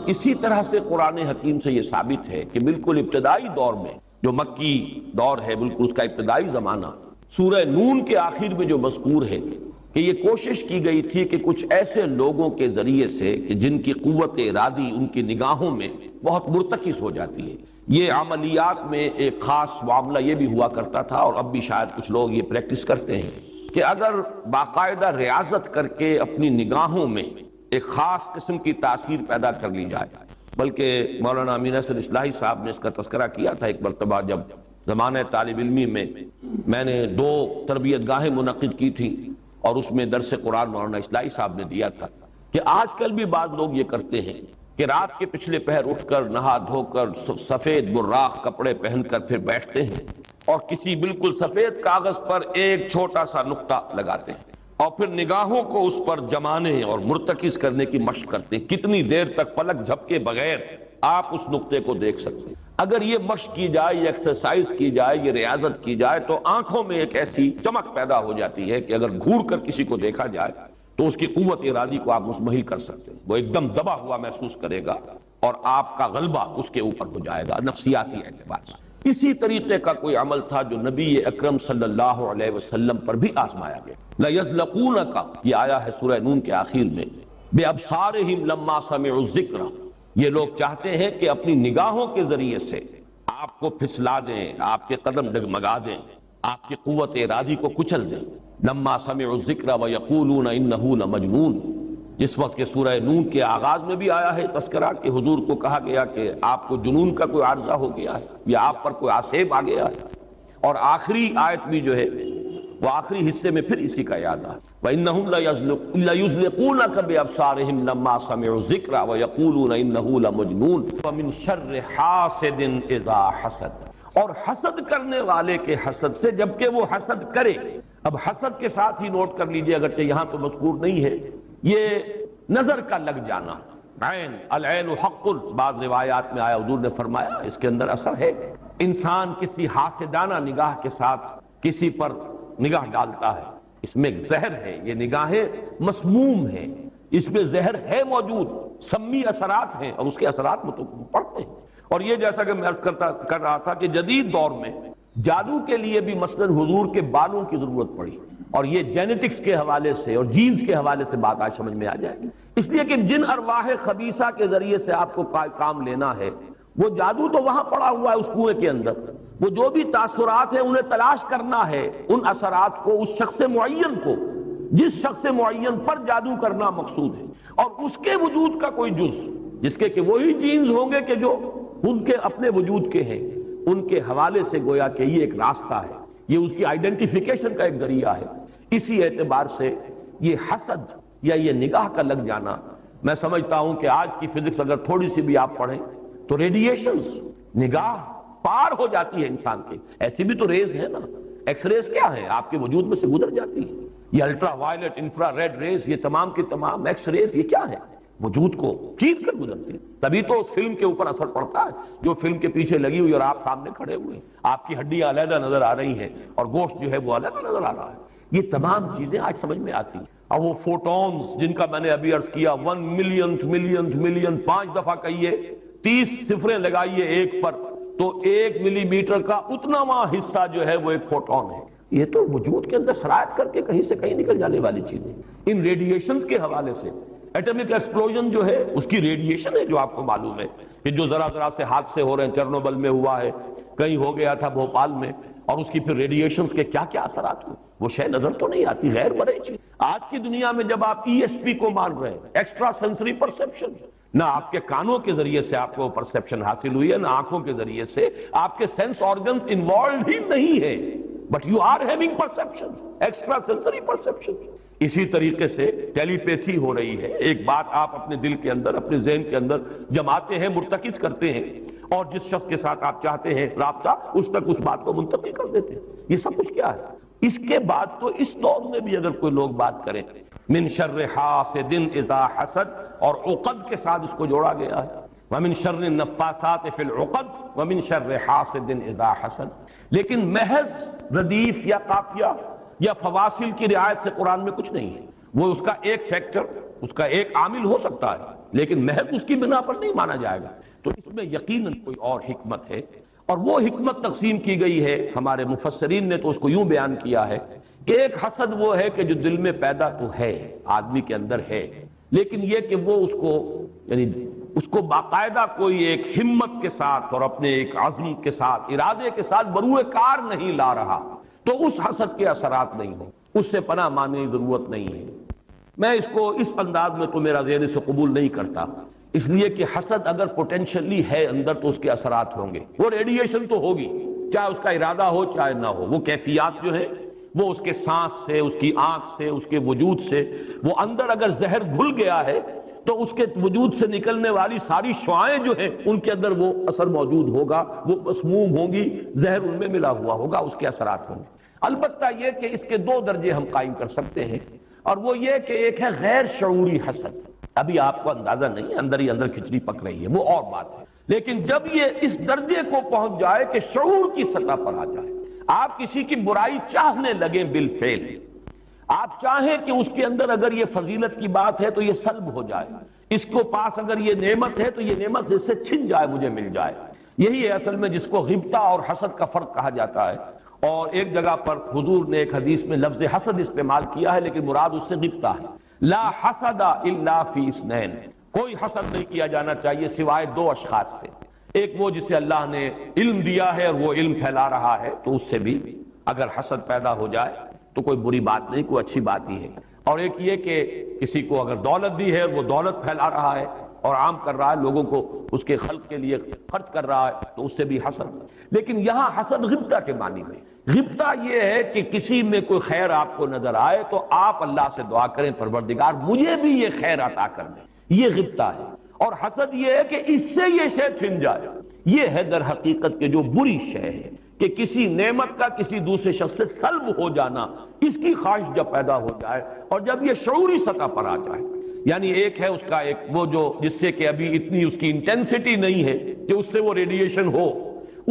اسی طرح سے قرآن حکیم سے یہ ثابت ہے کہ بالکل ابتدائی دور میں جو مکی دور ہے، بالکل اس کا ابتدائی زمانہ، سورہ نون کے آخر میں جو مذکور ہے کہ یہ کوشش کی گئی تھی کہ کچھ ایسے لوگوں کے ذریعے سے کہ جن کی قوت ارادی ان کی نگاہوں میں بہت مرتکز ہو جاتی ہے، یہ عملیات میں ایک خاص معاملہ یہ بھی ہوا کرتا تھا، اور اب بھی شاید کچھ لوگ یہ پریکٹس کرتے ہیں کہ اگر باقاعدہ ریاضت کر کے اپنی نگاہوں میں ایک خاص قسم کی تاثیر پیدا کر لی جائے، بلکہ مولانا امین احسن اصلاحی صاحب نے اس کا تذکرہ کیا تھا ایک مرتبہ جب زمانہ طالب علمی میں نے 2 تربیت گاہیں منعقد کی تھی، اور اس میں درس قرآن مولانا اصلاحی صاحب نے دیا تھا کہ آج کل بھی بعض لوگ یہ کرتے ہیں کہ رات کے پچھلے پہر اٹھ کر نہا دھو کر سفید براق کپڑے پہن کر پھر بیٹھتے ہیں اور کسی بالکل سفید کاغذ پر ایک چھوٹا سا نقطہ لگاتے ہیں اور پھر نگاہوں کو اس پر جمانے اور مرتکز کرنے کی مشق کرتے ہیں۔ کتنی دیر تک پلک جھپکے بغیر آپ اس نقطے کو دیکھ سکتے ہیں۔ اگر یہ مشق کی جائے، یہ ایکسرسائز کی جائے، یہ ریاضت کی جائے تو آنکھوں میں ایک ایسی چمک پیدا ہو جاتی ہے کہ اگر گھور کر کسی کو دیکھا جائے تو اس کی قوت ارادی کو آپ مزمحل کر سکتے ہیں، وہ ایک دم دبا ہوا محسوس کرے گا اور آپ کا غلبہ اس کے اوپر ہو جائے گا نفسیاتی اعتبار سے۔ اسی طریقے کا کوئی عمل تھا جو نبی اکرم صلی اللہ علیہ وسلم پر بھی آزمایا گیا۔ لَيَزْلَقُونَكَ یہ آیا ہے سورہ نون کے آخر میں، بِأَبْصَارِهِمْ لَمَّا سَمِعُوا الذِّكْرَ، یہ لوگ چاہتے ہیں کہ اپنی نگاہوں کے ذریعے سے آپ کو پھسلا دیں، آپ کے قدم ڈگمگا دیں، آپ کی قوت ارادی کو کچل دیں۔ لما سمعوا الذکر ویقولون انہ لمجنون، جس وقت کہ سورہ نون کے آغاز میں بھی آیا ہے تذکرہ کہ حضور کو کہا گیا کہ آپ کو جنون کا کوئی عارضہ ہو گیا ہے یا آپ پر کوئی آسیب آ گیا ہے، اور آخری آیت بھی جو ہے وہ آخری حصے میں پھر اسی کا یاد آیا وَإِنَّهُمْ لَيُزْلِقُونَكَ بِأَبْصَارِهِمْ لَمَّا سَمِعُوا الذِّكْرَ وَيَقُولُونَ إِنَّهُ لَمَجْنُونٌ وَمِن شَرِّ حَاسِدٍ إِذَا حَسَدَ، اور حسد کرنے والے کے حسد سے جبکہ وہ حسد کرے۔ اب حسد کے ساتھ ہی نوٹ کر لیجئے، اگرچہ یہاں تو مذکور نہیں ہے، یہ نظر کا لگ جانا، عین العین حق، بعض روایات میں آیا حضور نے فرمایا اس کے اندر اثر ہے۔ انسان کسی حاسدانہ نگاہ کے ساتھ کسی پر نگاہ ڈالتا ہے، اس میں زہر ہے، یہ نگاہیں مسموم ہیں، اس میں زہر ہے موجود، سمی اثرات ہیں اور اس کے اثرات پڑتے ہیں۔ اور یہ جیسا کہ میں عرض کر رہا تھا کہ جدید دور میں جادو کے لیے بھی مثلاً حضور کے بالوں کی ضرورت پڑی، اور یہ جینیٹکس کے حوالے سے اور جینز کے حوالے سے بات آج سمجھ میں آ جائے گی، اس لیے کہ جن ارواح خبیثہ کے ذریعے سے آپ کو کام لینا ہے، وہ جادو تو وہاں پڑا ہوا ہے اس کنویں کے اندر، وہ جو بھی تاثرات ہیں انہیں تلاش کرنا ہے، ان اثرات کو اس شخص معین کو، جس شخص معین پر جادو کرنا مقصود ہے، اور اس کے وجود کا کوئی جز جس کے کہ وہی جینز ہوں گے کہ جو ان کے اپنے وجود کے ہیں، ان کے حوالے سے گویا کہ یہ ایک راستہ ہے، یہ اس کی آئیڈینٹیفیکیشن کا ایک ذریعہ ہے۔ اسی اعتبار سے یہ حسد یا یہ نگاہ کا لگ جانا، میں سمجھتا ہوں کہ آج کی فزکس اگر تھوڑی سی بھی آپ پڑھیں تو ریڈیشنز نگاہ پار ہو جاتی ہے انسان کے، ایسی بھی تو ریز ہے نا، ایکس ریز کیا ہے آپ کے وجود میں سے گزر جاتی ہے، یہ ultra violet infra red rays, یہ تمام کی تمام ایکس ریز، یہ کیا ہے وجود کو چیر کر گزرتی ہے، تبھی تو اس فلم کے اوپر اثر پڑتا ہے جو فلم کے پیچھے لگی ہوئی اور آپ سامنے کھڑے ہوئے ہیں، آپ کی ہڈیاں علیحدہ نظر آ رہی ہیں اور گوشت جو ہے وہ علیحدہ نظر آ رہا ہے، یہ تمام چیزیں آج سمجھ میں آتی ہیں۔ اور وہ فوٹونز جن کا میں نے ابھی عرض کیا 1 ملین 5 دفعہ کہیے، 30 صفریں لگائیے ایک پر تو 1 ملی میٹر کا اتناواں حصہ جو ہے وہ ایک فوٹون ہے، یہ تو وجود کے اندر سرایت کر کے کہیں سے کہیں نکل جانے والی چیزیں۔ ان ریڈیشنز کے حوالے سے ایٹمک ایکسپلوژن جو ہے اس کی ریڈیشن ہے جو آپ کو معلوم ہے کہ جو ذرا ذرا سے حادثے ہو رہے ہیں، چرنوبل میں ہوا ہے، کہیں ہو گیا تھا بھوپال میں، اور اس کی پھر ریڈیشنز کے کیا کیا اثرات ہوئے، وہ شے نظر تو نہیں آتی، غیر مرئی چیز۔ آج کی دنیا میں جب آپ ای ایس پی کو مان رہے ہیں، ایکسٹرا سینسری پرسیپشن، نہ آپ کے کانوں کے ذریعے سے آپ کو پرسیپشن حاصل ہوئی ہے، نہ آنکھوں کے ذریعے سے، آپ کے سینس آرگنز انوالوڈ ہی نہیں ہے، but you are having perception, extra sensory perception. اسی طریقے سے ٹیلی پیتھی ہو رہی ہے، ایک بات آپ اپنے دل کے اندر، اپنے ذہن کے اندر جماتے ہیں، مرتکز کرتے ہیں، اور جس شخص کے ساتھ آپ چاہتے ہیں رابطہ، اس تک اس بات کو منتقل کر دیتے ہیں۔ یہ سب کچھ کیا ہے؟ اس کے بعد تو اس دور میں بھی اگر کوئی لوگ بات کریں من شر حاسد اذا حسد، اور عقد کے ساتھ اس کو جوڑا گیا ہے، ومن شر النفاثات فی العقد ومن شر حاسد اذا حسد، لیکن محض ردیف یا قافیہ یا فواصل کی رعایت سے قرآن میں کچھ نہیں ہے، وہ اس کا ایک فیکٹر، اس کا ایک عامل ہو سکتا ہے لیکن محض اس کی بنا پر نہیں مانا جائے گا۔ تو اس میں یقیناً کوئی اور حکمت ہے، اور وہ حکمت تقسیم کی گئی ہے۔ ہمارے مفسرین نے تو اس کو یوں بیان کیا ہے کہ ایک حسد وہ ہے کہ جو دل میں پیدا تو ہے، آدمی کے اندر ہے، لیکن یہ کہ وہ اس کو باقاعدہ کوئی ایک ہمت کے ساتھ اور اپنے ایک عزم کے ساتھ، ارادے کے ساتھ بروئے کار نہیں لا رہا، تو اس حسد کے اثرات نہیں ہوں، اس سے پناہ مانگنے کی ضرورت نہیں ہے۔ میں اس کو اس انداز میں تو میرا ذہن سے قبول نہیں کرتا، اس لیے کہ حسد اگر پوٹینشلی ہے اندر تو اس کے اثرات ہوں گے، وہ ریڈیشن تو ہوگی، چاہے اس کا ارادہ ہو چاہے نہ ہو، وہ کیفیات جو ہے وہ اس کے سانس سے، اس کی آنکھ سے، اس کے وجود سے، وہ اندر اگر زہر گھل گیا ہے تو اس کے وجود سے نکلنے والی ساری شعاعیں جو ہیں ان کے اندر وہ اثر موجود ہوگا، وہ مسموم ہوں گی، زہر ان میں ملا ہوا ہوگا، اس کے اثرات ہوں گے۔ البتہ یہ کہ اس کے دو درجے ہم قائم کر سکتے ہیں، اور وہ یہ کہ ایک ہے غیر شعوری حسد، ابھی آپ کو اندازہ نہیں، اندر ہی اندر کھچڑی پک رہی ہے، وہ اور بات ہے، لیکن جب یہ اس درجے کو پہنچ جائے کہ شعور کی سطح پر آ جائے، آپ کسی کی برائی چاہنے لگیں بالفعل، آپ چاہیں کہ اس کے اندر اگر یہ فضیلت کی بات ہے تو یہ سلب ہو جائے، اس کو پاس اگر یہ نعمت ہے تو یہ نعمت اس سے چھن جائے، مجھے مل جائے، یہی ہے اصل میں جس کو غبطہ اور حسد کا فرق کہا جاتا ہے۔ اور ایک جگہ پر حضور نے ایک حدیث میں لفظ حسد استعمال کیا ہے، لیکن مراد اس سے غبطہ ہے۔ لا حسد الا فی اثنین، کوئی حسد نہیں کیا جانا چاہیے سوائے دو اشخاص سے، ایک وہ جسے اللہ نے علم دیا ہے اور وہ علم پھیلا رہا ہے تو اس سے بھی اگر حسد پیدا ہو جائے تو کوئی بری بات نہیں، کوئی اچھی بات ہی ہے، اور ایک یہ کہ کسی کو اگر دولت دی ہے اور وہ دولت پھیلا رہا ہے اور عام کر رہا ہے، لوگوں کو اس کے خلق کے لیے خرچ کر رہا ہے تو اس سے بھی حسد۔ لیکن یہاں حسد غبطہ کے معنی میں، غبطہ یہ ہے کہ کسی میں کوئی خیر آپ کو نظر آئے تو آپ اللہ سے دعا کریں پروردگار مجھے بھی یہ خیر عطا کر دیں، یہ غبطہ ہے۔ اور حسد یہ ہے کہ اس سے یہ شے چھن جائے، یہ ہے در حقیقت کے جو بری شے ہے کہ کسی نعمت کا کسی دوسرے شخص سے سلب ہو جانا، اس کی خواہش جب پیدا ہو جائے اور جب یہ شعوری سطح پر آ جائے، یعنی ایک ہے اس کا ایک وہ جو جس سے کہ ابھی اتنی اس کی انٹینسٹی نہیں ہے کہ اس سے وہ ریڈیشن ہو،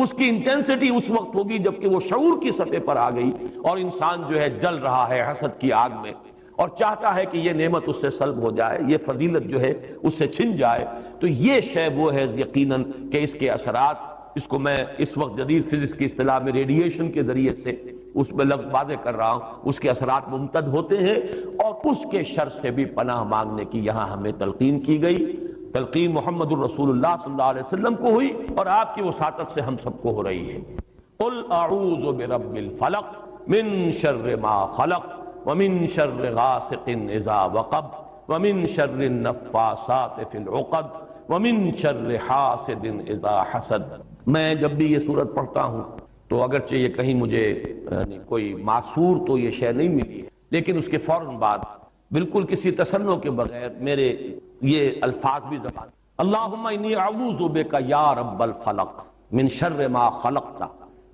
اس کی انٹینسٹی اس وقت ہوگی جبکہ وہ شعور کی سطح پر آ گئی اور انسان جو ہے جل رہا ہے حسد کی آگ میں اور چاہتا ہے کہ یہ نعمت اس سے سلب ہو جائے، یہ فضیلت جو ہے اس سے چھن جائے، تو یہ شے وہ ہے یقیناً کہ اس کے اثرات، اس کو میں اس وقت جدید فزکس کی اصطلاح میں ریڈیشن کے ذریعے سے اس میں لفظ واضح کر رہا ہوں، اس کے اثرات ممتد ہوتے ہیں، اور اس کے شر سے بھی پناہ مانگنے کی یہاں ہمیں تلقین کی گئی۔ تلقین محمد الرسول اللہ صلی اللہ علیہ وسلم کو ہوئی اور آپ کی وساطت سے ہم سب کو ہو رہی ہے۔ قل اعوذ برب الفلق من شر ما خلق ومن شر غاسق اذا وقب ومن شر النفاثات في العقد ومن شر حاسد اذا حسد۔ میں جب بھی یہ سورت پڑھتا ہوں تو اگرچہ یہ کہیں مجھے کوئی معصور تو یہ شے نہیں ملی ہے، لیکن اس کے فوراً بعد بالکل کسی تصنع کے بغیر میرے یہ الفاظ بھی زبان، اللہم انی اعوذ بک یا رب الفلق من شر ما خلقت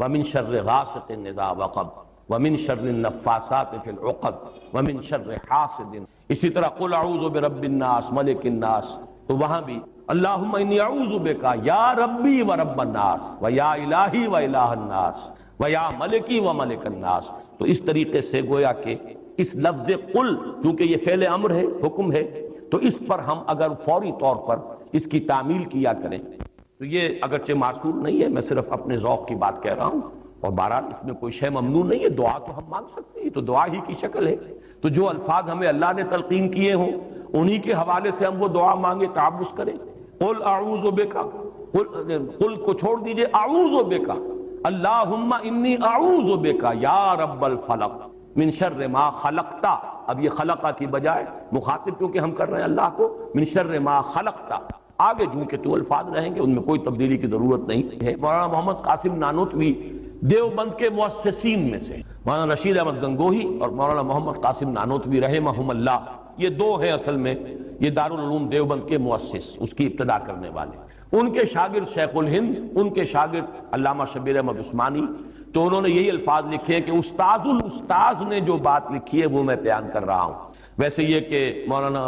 ومن شر غاسق اذا وقب ومن شر النفاثات فی العقد ومن شر حاسد۔ اسی طرح قل اعوذ برب الناس ملک الناس، تو وہاں بھی اللہم انی اعوذ بک یا ربی و رب الناس و یا الہی و الہ الناس و یا ملکی و ملک الناس۔ تو اس طریقے سے گویا کہ اس لفظ قل کیونکہ یہ فعل امر ہے، حکم ہے، تو اس پر ہم اگر فوری طور پر اس کی تعمیل کیا کریں تو یہ اگرچہ معصور نہیں ہے، میں صرف اپنے ذوق کی بات کہہ رہا ہوں، اور بہرحال اس میں کوئی شے ممنوع نہیں ہے، دعا تو ہم مانگ سکتے ہیں، تو دعا ہی کی شکل ہے، تو جو الفاظ ہمیں اللہ نے تلقین کیے ہوں انہی کے حوالے سے ہم وہ دعا مانگے، تعوذ کریں۔ قل اعوذ بک، قل کو چھوڑ دیجئے، اعوذ بک، اللہم انی اعوذ بک یا رب الفلق من شر ما خلقتا، اب یہ خلقہ کی بجائے مخاطب کیونکہ ہم کر رہے ہیں اللہ کو، من شر ما خلقتا، آگے چونکہ تو الفاظ رہیں گے ان میں کوئی تبدیلی کی ضرورت نہیں ہے۔ مولانا محمد قاسم نانوتوی دیوبند کے مؤسسین میں سے، مولانا رشید احمد گنگوہی اور مولانا محمد قاسم نانوتوی رحمہم اللہ، یہ دو ہیں اصل میں یہ دارالعلوم دیوبند کے مؤسس، اس کی ابتدا کرنے والے، ان کے شاگرد شیخ الہند، ان کے شاگرد علامہ شبیر احمد عثمانی، تو انہوں نے یہی الفاظ لکھے ہیں کہ استاذ الاستاذ نے جو بات لکھی ہے وہ میں بیان کر رہا ہوں۔ ویسے یہ کہ مولانا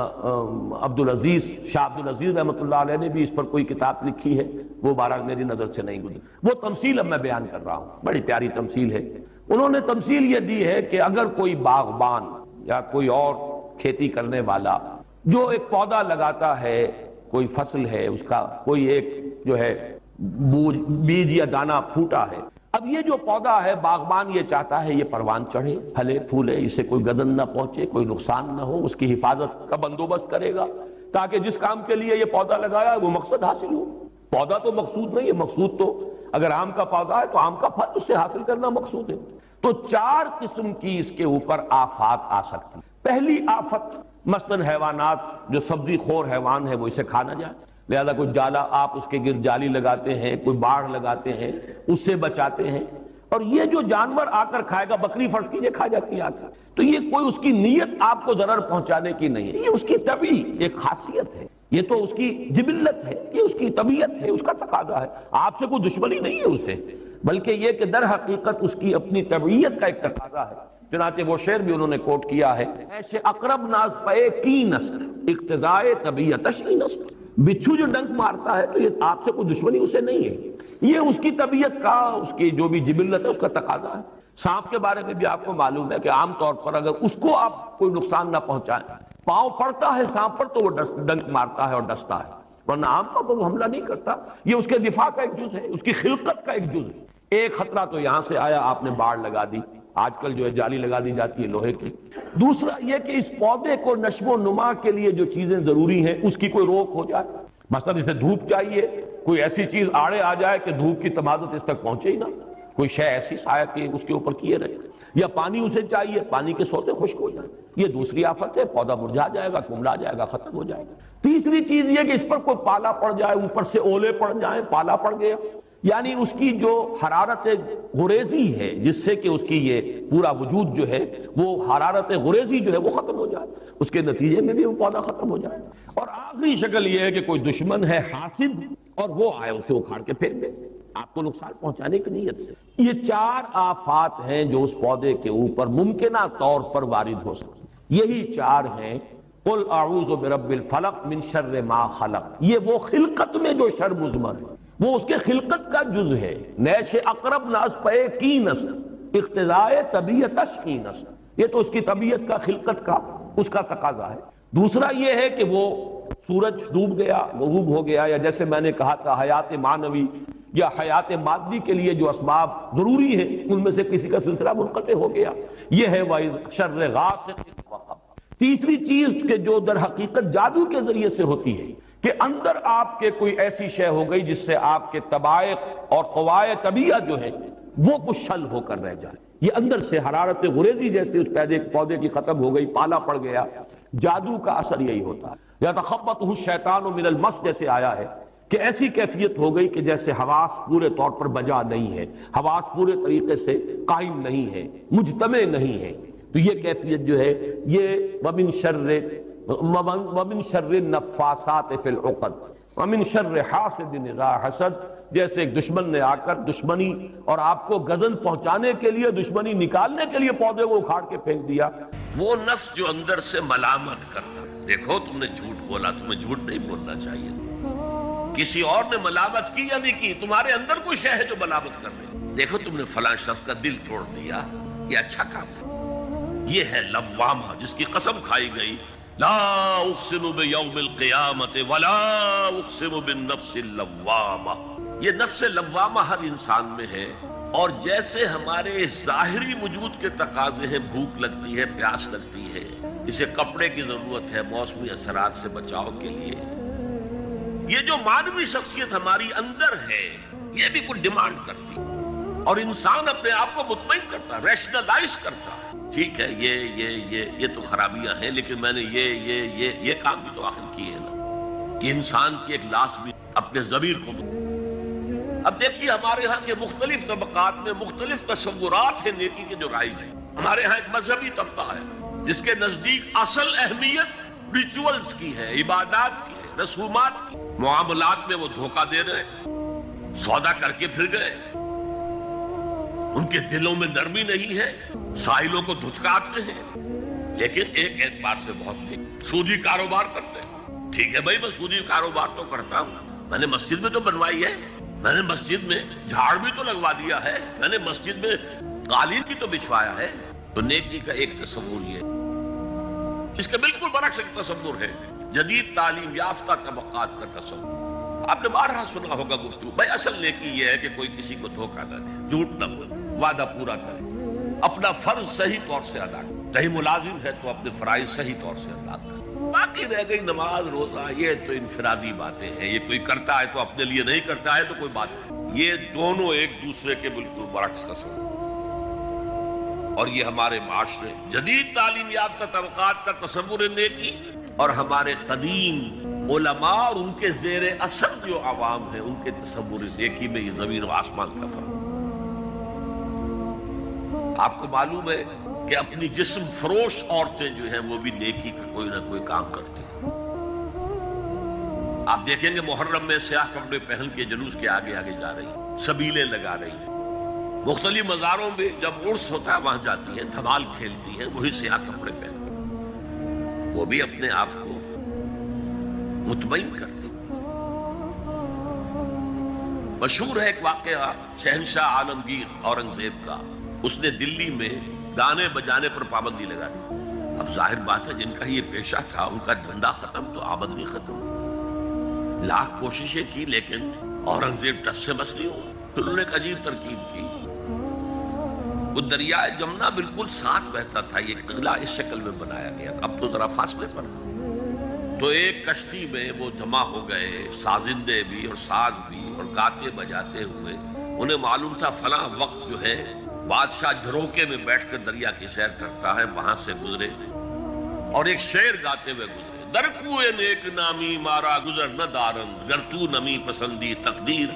عبدالعزیز شاہ عبدالعزیز رحمۃ اللہ علیہ نے بھی اس پر کوئی کتاب لکھی ہے، وہ بہرحال میری نظر سے نہیں گزری، وہ تمثیل اب میں بیان کر رہا ہوں، بڑی پیاری تمثیل ہے۔ انہوں نے تمثیل یہ دی ہے کہ اگر کوئی باغبان یا کوئی اور کھیتی کرنے والا جو ایک پودا لگاتا ہے، کوئی فصل ہے، اس کا کوئی ایک جو ہے بیج یا دانہ پھوٹا ہے، اب یہ جو پودا ہے باغبان یہ چاہتا ہے یہ پروان چڑھے، پھلے پھولے، اسے کوئی گدن نہ پہنچے، کوئی نقصان نہ ہو، اس کی حفاظت کا بندوبست کرے گا تاکہ جس کام کے لیے یہ پودا لگایا وہ مقصد حاصل ہو۔ پودا تو مقصود نہیں ہے، مقصود تو اگر آم کا پودا ہے تو آم کا پھل اس سے حاصل کرنا مقصود ہے۔ تو چار قسم کی اس کے اوپر آفات آ سکتی۔ پہلی آفت مثلاً حیوانات، جو سبزی خور حیوان ہے وہ اسے کھا نہ جائے، لہذا کوئی جالا آپ اس کے گرد جالی لگاتے ہیں، کوئی باڑ لگاتے ہیں، اس سے بچاتے ہیں، اور یہ جو جانور آ کر کھائے گا، بکری فرض کیجیے کھا جاتی ہے آ کر، تو یہ کوئی اس کی نیت آپ کو ضرر پہنچانے کی نہیں ہے، یہ اس کی طبعی ایک خاصیت ہے، یہ تو اس کی جبلت ہے، یہ اس کی طبیعت ہے، اس کا تقاضا ہے، آپ سے کوئی دشمنی نہیں ہے اسے، بلکہ یہ کہ در حقیقت اس کی اپنی طبیعت کا ایک تقاضا ہے۔ چنانچہ وہ شعر بھی انہوں نے کوٹ کیا ہے، ایسے اقرب ناز پے کی نسل اقتضائے طبیعتش ای نسل، بچھو جو ڈنک مارتا ہے تو یہ آپ سے کوئی دشمنی اسے نہیں ہے، یہ اس کی طبیعت کا، اس کی جو بھی جبلت ہے اس کا تقاضا ہے۔ سانپ کے بارے میں بھی آپ کو معلوم ہے کہ عام طور پر اگر اس کو آپ کوئی نقصان نہ پہنچائیں، پاؤں پڑتا ہے سانپ پر تو وہ ڈنک مارتا ہے اور ڈستا ہے، ورنہ عام طور پر وہ حملہ نہیں کرتا، یہ اس کے دفاع کا ایک جز ہے، اس کی خلقت کا ایک جز ہے۔ ایک خطرہ تو یہاں سے آیا، آپ نے باڑ لگا دی، آج کل جو ہے جالی لگا دی جاتی ہے لوہے کی۔ دوسرا یہ کہ اس پودے کو نشو و نما کے لیے جو چیزیں ضروری ہیں اس کی کوئی روک ہو جائے، مثلا اسے دھوپ چاہیے، کوئی ایسی چیز آڑے آ جائے کہ دھوپ کی تمازت اس تک پہنچے ہی نہ، کوئی شے ایسی سایہ کی اس کے اوپر کیے رہے، یا پانی اسے چاہیے، پانی کے سوتے خشک ہو جائیں، یہ دوسری آفت ہے، پودا مرجھا جائے گا، کمڑا جائے گا، ختم ہو جائے گا۔ تیسری چیز یہ کہ اس پر کوئی پالا پڑ جائے، اوپر سے اولے پڑ جائیں، پالا پڑ گیا، یعنی اس کی جو حرارت غریزی ہے جس سے کہ اس کی یہ پورا وجود جو ہے وہ حرارت غریزی جو ہے وہ ختم ہو جائے، اس کے نتیجے میں بھی وہ پودا ختم ہو جائے۔ اور آخری شکل یہ ہے کہ کوئی دشمن ہے حاسد اور وہ آئے اسے اکھاڑ کے پھینک دے آپ کو نقصان پہنچانے کی نیت سے۔ یہ چار آفات ہیں جو اس پودے کے اوپر ممکنہ طور پر وارد ہو سکتی، یہی چار ہیں۔ قل اعوذ برب الفلق من شر ما خلق، یہ وہ خلقت میں جو شر مضمر ہے، وہ اس کے خلقت کا جز ہے۔ نیش اقرب ناز پے کی نسل اقتضائے طبیعتش کی نسل، یہ تو اس کی طبیعت کا، خلقت کا، اس کا تقاضا ہے۔ دوسرا یہ ہے کہ وہ سورج ڈوب گیا، غروب ہو گیا، یا جیسے میں نے کہا تھا حیات معنوی یا حیات مادی کے لیے جو اسباب ضروری ہیں ان میں سے کسی کا سلسلہ منقطع ہو گیا، یہ ہے وَإِذْ شَرِّ غَاسِقٍ وَقَبْ۔ تیسری چیز کہ جو در حقیقت جادو کے ذریعے سے ہوتی ہے کہ اندر آپ کے کوئی ایسی شے ہو گئی جس سے آپ کے طبائع اور قوائے طبیعت جو ہے وہ کچھ شل ہو کر رہ جائے، یہ اندر سے حرارت غریزی جیسے اس پودے کی ختم ہو گئی، پالا پڑ گیا۔ جادو کا اثر یہی ہوتا ہے، یتخبطہ الشیطان من المس جیسے آیا ہے کہ ایسی کیفیت ہو گئی کہ جیسے حواس پورے طور پر بجا نہیں ہے، حواس پورے طریقے سے قائم نہیں ہے، مجتمع نہیں ہے، تو یہ کیفیت جو ہے یہ ومن شر النفاثات فی العقد ومن شر حاسد اذا حسد، جیسے ایک دشمن نے آ کر دشمنی اور آپ کو غضب پہنچانے کے لیے، دشمنی نکالنے کے لیے پودے کو اکھاڑ کے پھینک دیا۔ وہ نفس جو اندر سے ملامت کرتا، دیکھو تم نے جھوٹ بولا، تمہیں جھوٹ نہیں بولنا چاہیے، کسی اور نے ملامت کی یا نہیں کی، تمہارے اندر کوئی شے ہے جو ملامت کر رہی، دیکھو تم نے فلاں شخص کا دل توڑ دیا، یہ اچھا کام ہے۔ یہ ہے لوامہ جس کی قسم کھائی گئی، لا اقسم بیوم القیامت ولا اقسم بالنفس اللوامہ، یہ نفس لوامہ ہر انسان میں ہے، اور جیسے ہمارے ظاہری وجود کے تقاضے ہیں، بھوک لگتی ہے، پیاس لگتی ہے، اسے کپڑے کی ضرورت ہے موسمی اثرات سے بچاؤ کے لیے، یہ جو مانوی شخصیت ہماری اندر ہے یہ بھی کچھ ڈیمانڈ کرتی، اور انسان اپنے آپ کو مطمئن کرتا، ریشنلائز کرتا، ٹھیک ہے یہ تو خرابیاں ہیں، لیکن میں نے یہ کام بھی تو آخر کیے ہیں نا، کہ انسان کی ایک لاش بھی اپنے ضمیر کو۔ اب دیکھیے ہمارے ہاں کے مختلف طبقات میں مختلف تصورات ہیں نیکی کے جو رائج ہیں۔ ہمارے ہاں ایک مذہبی طبقہ ہے جس کے نزدیک اصل اہمیت ریچولز کی ہے، عبادات کی ہے، رسومات کی، معاملات میں وہ دھوکہ دے رہے ہیں، سودا کر کے پھر گئے، ان کے دلوں میں نرمی نہیں ہے، سائلوں کو دھتکارتے ہیں، لیکن ایک اعتبار سے بہت نہیں، سودی کاروبار کرتے ہیں۔ ٹھیک ہے بھائی، میں سودی کاروبار تو کرتا ہوں، میں نے مسجد میں تو بنوائی ہے، میں نے مسجد میں جھاڑ بھی تو لگوا دیا ہے، میں نے مسجد میں قالین بھی تو بچھوایا ہے۔ تو نیکی کا ایک تصور یہ، اس کے بالکل برعکس ایک تصور ہے جدید تعلیم یافتہ طبقات کا تصور. آپ نے بارہا سنا ہوگا گفتگو. بھائی اصل نیکی یہ ہے کہ کوئی کسی کو دھوکہ نہ دے، جھوٹ نہ بولے، وعدہ پورا کرے، اپنا فرض صحیح طور سے ادا کرے. کہیں ملازم ہے تو اپنے فرائض صحیح طور سے ادا کرے. باقی رہ گئی نماز روزہ، یہ تو انفرادی باتیں ہیں. یہ کوئی کرتا ہے تو اپنے لیے نہیں کرتا ہے تو کوئی بات نہیں. یہ دونوں ایک دوسرے کے بالکل برعکس تصور. اور یہ ہمارے معاشرے جدید تعلیم یافتہ طبقات کا تصور نیکی اور ہمارے قدیم علماء اور ان کے زیر اثر جو عوام ہیں ان کے تصور نیکی میں یہ زمین و آسمان کا فرق. آپ کو معلوم ہے کہ اپنی جسم فروش عورتیں جو ہیں وہ بھی نیکی کا کوئی نہ کوئی کام کرتی ہیں. آپ دیکھیں گے محرم میں سیاہ کپڑے پہن کے جلوس کے آگے آگے جا رہی ہیں، سبیلیں لگا رہی ہیں. مختلف مزاروں میں جب عرس ہوتا ہے وہاں جاتی ہیں، دھمال کھیلتی ہیں، وہی سیاہ کپڑے پہن کے. وہ بھی اپنے آپ کو مطمئن کرتی. مشہور ہے ایک واقعہ شہنشاہ عالمگیر اورنگزیب کا. اس نے دلی میں گانے بجانے پر پابندی لگا دی. اب ظاہر بات ہے جن کا یہ پیشہ تھا ان کا دھندا ختم تو آمدنی ختم. لاکھ کوششیں کی لیکن اورنگزیب ٹس سے بس نہیں ہوا. پھر انہوں نے ایک عجیب ترکیب کی. وہ دریائے جمنا بالکل ساتھ بہتا تھا. یہ قلعہ اس شکل میں بنایا گیا، اب تو ذرا فاصلے پر. تو ایک کشتی میں وہ جمع ہو گئے، سازندے بھی اور ساز بھی، اور گاتے بجاتے ہوئے. انہیں معلوم تھا فلاں وقت جو ہے بادشاہ جھروکے میں بیٹھ کر دریا کی سیر کرتا ہے، وہاں سے گزرے اور ایک شعر گاتے ہوئے گزرے. در کوئے نیک نامی مارا گزر نہ دارند، گر تو نمی پسندی تقدیر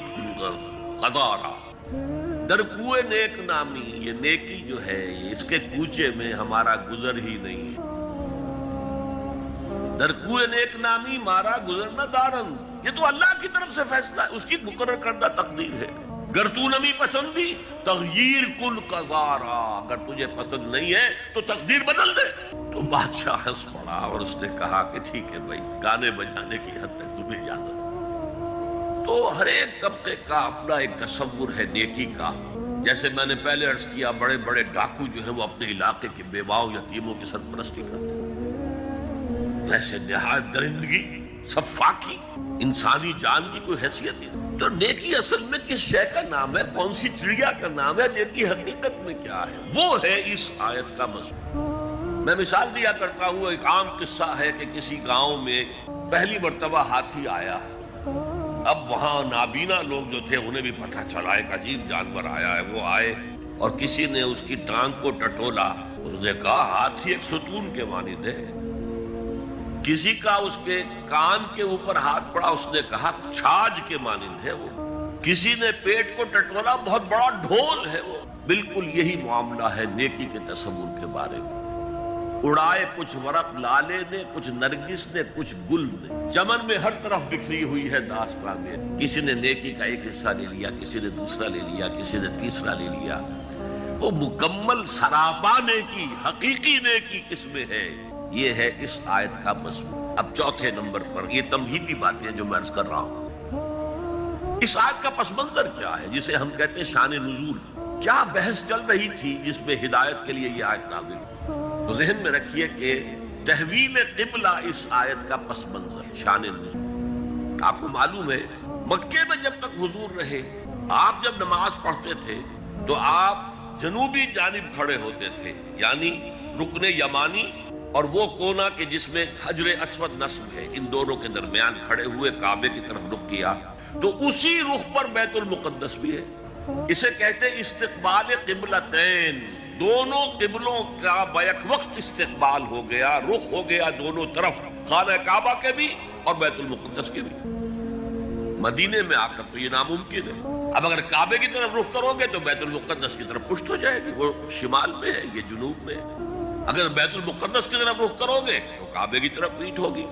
قدارا. در کوئے نیک نامی، یہ نیکی جو ہے اس کے کوچے میں ہمارا گزر ہی نہیں ہے. در کوئے نیک نامی مارا گزر نہ دارند، یہ تو اللہ کی طرف سے فیصلہ ہے، اس کی مقرر کردہ تقدیر ہے. گر تو نمی پسندی تغییر کل قضارا، اگر تجھے پسند نہیں ہے تو تقدیر بدل دے. تو بادشاہ ہنس پڑا اور اس نے کہا کہ ٹھیک ہے بھائی، گانے بجانے کی حد تک تمہیں اجازت. تو ہر ایک طبقے کا اپنا ایک تصور ہے نیکی کا. جیسے میں نے پہلے عرض کیا بڑے بڑے ڈاکو جو ہیں وہ اپنے علاقے کے بیواؤں یتیموں کی سرپرستی کرتے ہیں. ویسے نہایت درندگی، صفاکی، انسانی جان کی کوئی حیثیت نہیں. تو نیکی اصل میں کس شے کا نام ہے، کون سی چڑیا کا نام ہے، نیکی حقیقت میں کیا ہے، وہ ہے اس آیت کا مضمون. میں مثال دیا کرتا ہوں. ایک عام قصہ ہے کہ کسی گاؤں میں پہلی مرتبہ ہاتھی آیا. اب وہاں نابینا لوگ جو تھے انہیں بھی پتہ چلا ایک عجیب جانور آیا ہے. وہ آئے اور کسی نے اس کی ٹانگ کو ٹٹولا. اس نے کہا ہاتھی ایک ستون کے مانند ہے. کسی کا اس کے کان کے اوپر ہاتھ پڑا، اس نے کہا چھاج کے مانند ہے وہ. کسی نے پیٹ کو ٹٹولا، بہت بڑا ڈھول ہے وہ. بالکل یہی معاملہ ہے نیکی کے تصور کے بارے میں. اڑائے کچھ ورق لالے نے، کچھ نرگس نے، کچھ گل نے. چمن میں ہر طرف بکھری ہوئی ہے داستان میں. کسی نے نیکی کا ایک حصہ لے لیا، کسی نے دوسرا لے لیا، کسی نے تیسرا لے لیا. وہ مکمل سراپا نیکی، حقیقی نیکی کس میں ہے، یہ ہے اس آیت کا مضمون. اب چوتھے نمبر پر یہ تمہیدی باتیں جو میں عرض کر رہا ہوں. اس آیت کا پس منظر کیا ہے جسے ہم کہتے ہیں شان نزول. کیا بحث چل رہی تھی جس میں ہدایت کے لیے یہ آیت نازل ہوئی؟ تو ذہن میں رکھیے کہ تحویل قبلہ اس آیت کا پس منظر، شان نزول. آپ کو معلوم ہے مکے میں جب تک حضور رہے، آپ جب نماز پڑھتے تھے تو آپ جنوبی جانب کھڑے ہوتے تھے، یعنی رکن یمانی اور وہ کونا کہ جس میں حجر اسود نصب ہے، ان دونوں کے درمیان کھڑے ہوئے کعبے کی طرف رخ کیا. تو اسی رخ پر بیت المقدس بھی ہے. اسے کہتے ہیں استقبال قبلتین. دونوں قبلوں کا بیک وقت استقبال ہو گیا، رخ ہو گیا دونوں طرف، خانہ کعبہ کے بھی اور بیت المقدس کے بھی. مدینے میں آ کر تو یہ ناممکن ہے. اب اگر کعبے کی طرف رخ کرو گے تو بیت المقدس کی طرف پشت ہو جائے گی، وہ شمال میں ہے، یہ جنوب میں ہے. اگر بیت المقدس کی طرف رخ کرو گے تو کعبے کی طرف پیٹھ ہوگی.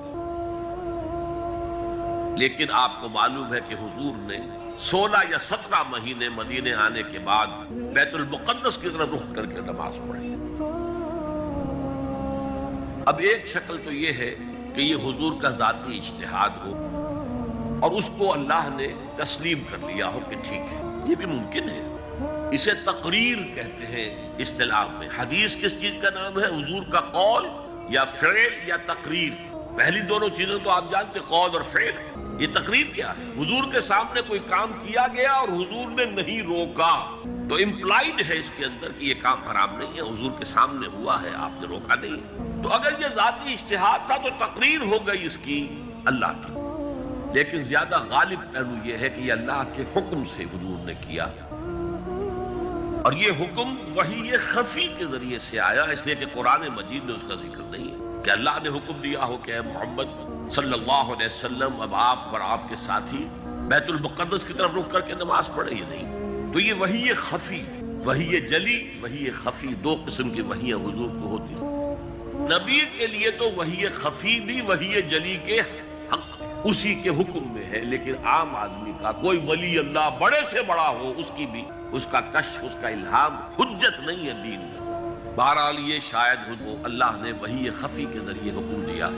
لیکن آپ کو معلوم ہے کہ حضور نے 16 یا 17 مہینے مدینے آنے کے بعد بیت المقدس کی طرف رخ کر کے نماز پڑھی. اب ایک شکل تو یہ ہے کہ یہ حضور کا ذاتی اجتہاد ہو اور اس کو اللہ نے تسلیم کر لیا ہو کہ ٹھیک ہے، یہ بھی ممکن ہے. اسے تقریر کہتے ہیں اصطلاح میں. حدیث کس چیز کا نام ہے؟ حضور کا قول یا فعل یا تقریر. پہلی دونوں چیزیں تو آپ جانتے، قول اور فعل. یہ تقریر کیا ہے؟ حضور کے سامنے کوئی کام کیا گیا اور حضور نے نہیں روکا، تو امپلائڈ ہے اس کے اندر کہ یہ کام حرام نہیں ہے، حضور کے سامنے ہوا ہے، آپ نے روکا نہیں. تو اگر یہ ذاتی اجتہاد تھا تو تقریر ہو گئی اس کی اللہ کی، لیکن زیادہ غالب پہلو یہ ہے کہ یہ اللہ کے حکم سے حضور نے کیا، اور یہ حکم وحی خفی کے ذریعے سے آیا، اس لیے کہ قرآن مجید میں اس کا ذکر نہیں ہے کہ اللہ نے حکم دیا ہو کہ اے محمد صلی اللہ علیہ وسلم اب آپ اور آپ کے ساتھی بیت المقدس کی طرف رخ کر کے نماز پڑھیں. یہ نہیں. تو یہ وحی خفی، وحی جلی، وحی خفی، دو قسم کی وحیاں حضور کو ہوتی ہیں. نبی کے لیے تو وحی خفی بھی وحی جلی کے اسی کے حکم میں ہے، لیکن عام آدمی کا کوئی ولی اللہ بڑے سے بڑا ہو، اس کی بھی اس کا کشف، اس کا الہام حجت نہیں ہے دین میں. بہرحال یہ شاید وہ اللہ نے وحی خفی کے ذریعے حکم دیا.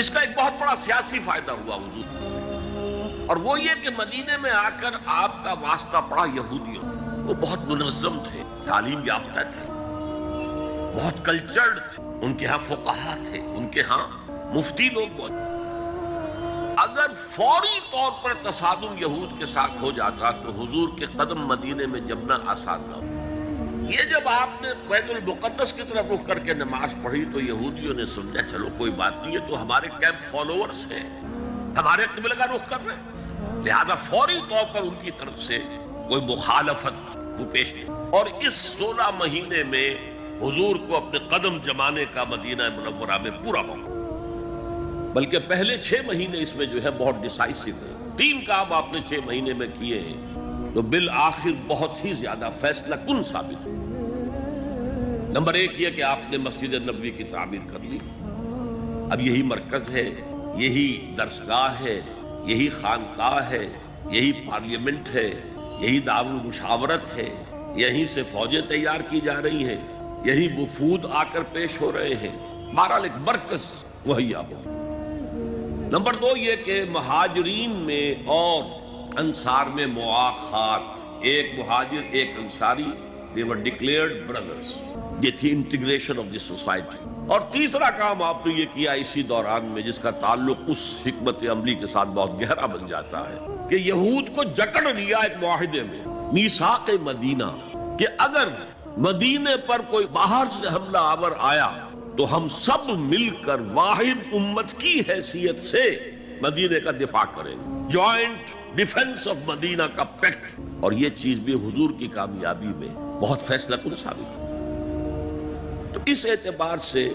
اس کا ایک بہت بڑا سیاسی فائدہ ہوا حضور کو، اور وہ یہ کہ مدینے میں آ کر آپ کا واسطہ پڑا یہودیوں. وہ بہت منظم تھے، تعلیم یافتہ تھے، بہت کلچرڈ تھے، ان کے ہاں فقہا تھے، ان کے ہاں مفتی لوگ بہت. اگر فوری طور پر تصادم یہود کے ساتھ ہو جاتا تو حضور کے قدم مدینے میں جمنا آسان نہ ہو. یہ جب آپ نے بیت المقدس کی طرف رخ کر کے نماز پڑھی تو یہودیوں نے سمجھا چلو کوئی بات نہیں ہے، تو ہمارے کیمپ فالوورز ہیں، ہمارے قبلہ کا رخ کر رہے ہیں، لہذا فوری طور پر ان کی طرف سے کوئی مخالفت وہ پیش نہیں. اور اس 16 مہینے میں حضور کو اپنے قدم جمانے کا مدینہ منورہ میں پورا موقع، بلکہ پہلے 6 مہینے اس میں جو ہے بہت ڈیسائسو ہے. 3 کام آپ نے 6 مہینے میں کیے ہیں تو بالآخر بہت ہی زیادہ فیصلہ کن ثابت ہے. نمبر 1 یہ کہ آپ نے مسجد نبوی کی تعمیر کر لی. اب یہی مرکز ہے، یہی درسگاہ ہے، یہی خانقاہ ہے، یہی پارلیمنٹ ہے، یہی دارالمشاورت ہے، یہیں سے فوجیں تیار کی جا رہی ہیں، یہی وفود آ کر پیش ہو رہے ہیں. بہرحال ایک مرکز مہیا ہو. نمبر 2 یہ کہ مہاجرین میں اور انصار میں مواخات، ایک مہاجر ایک Ansari, they were declared brothers. یہ تھی انٹیگریشن آف دی سوسائٹی. اور تیسرا کام آپ نے یہ کیا اسی دوران میں جس کا تعلق اس حکمت عملی کے ساتھ بہت گہرا بن جاتا ہے کہ یہود کو جکڑ لیا ایک معاہدے میں، میثاق مدینہ، کہ اگر مدینے پر کوئی باہر سے حملہ آور آیا تو ہم سب مل کر واحد امت کی حیثیت سے مدینے کا دفاع کریں گے. جوائنٹ ڈیفنس آف مدینہ کا پیکٹ. اور یہ چیز بھی حضور کی کامیابی میں بہت فیصلہ کن ثابت ہے. تو اس اعتبار سے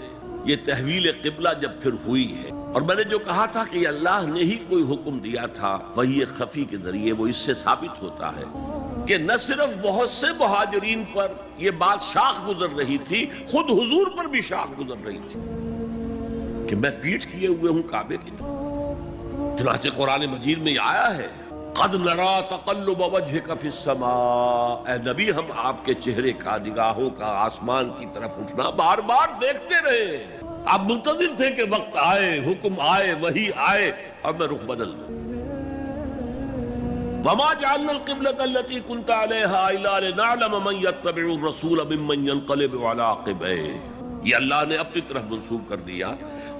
یہ تحویل قبلہ جب پھر ہوئی ہے، اور میں نے جو کہا تھا کہ اللہ نے ہی کوئی حکم دیا تھا وحی خفی کے ذریعے، وہ اس سے ثابت ہوتا ہے کہ نہ صرف بہت سے مہاجرین پر یہ بات شاخ گزر رہی تھی، خود حضور پر بھی شاخ گزر رہی تھی کہ میں پیٹھ کیے ہوئے ہوں کعبے کی طرف. چنانچہ قرآن مجید میں یہ آیا ہے قد نرا تقلب وجهك في السماء، اے نبی ہم آپ کے چہرے کا، نگاہوں کا آسمان کی طرف اٹھنا بار بار دیکھتے رہے. آپ منتظر تھے کہ وقت آئے، حکم آئے، وحی آئے اور میں رخ بدل دوں. وما جعلنا القبلة التي كنت عليها الا لنعلم من يتبع الرسول ممن ينقلب على عقبيه. یہ اللہ نے اپنی طرف منسوب کر دیا،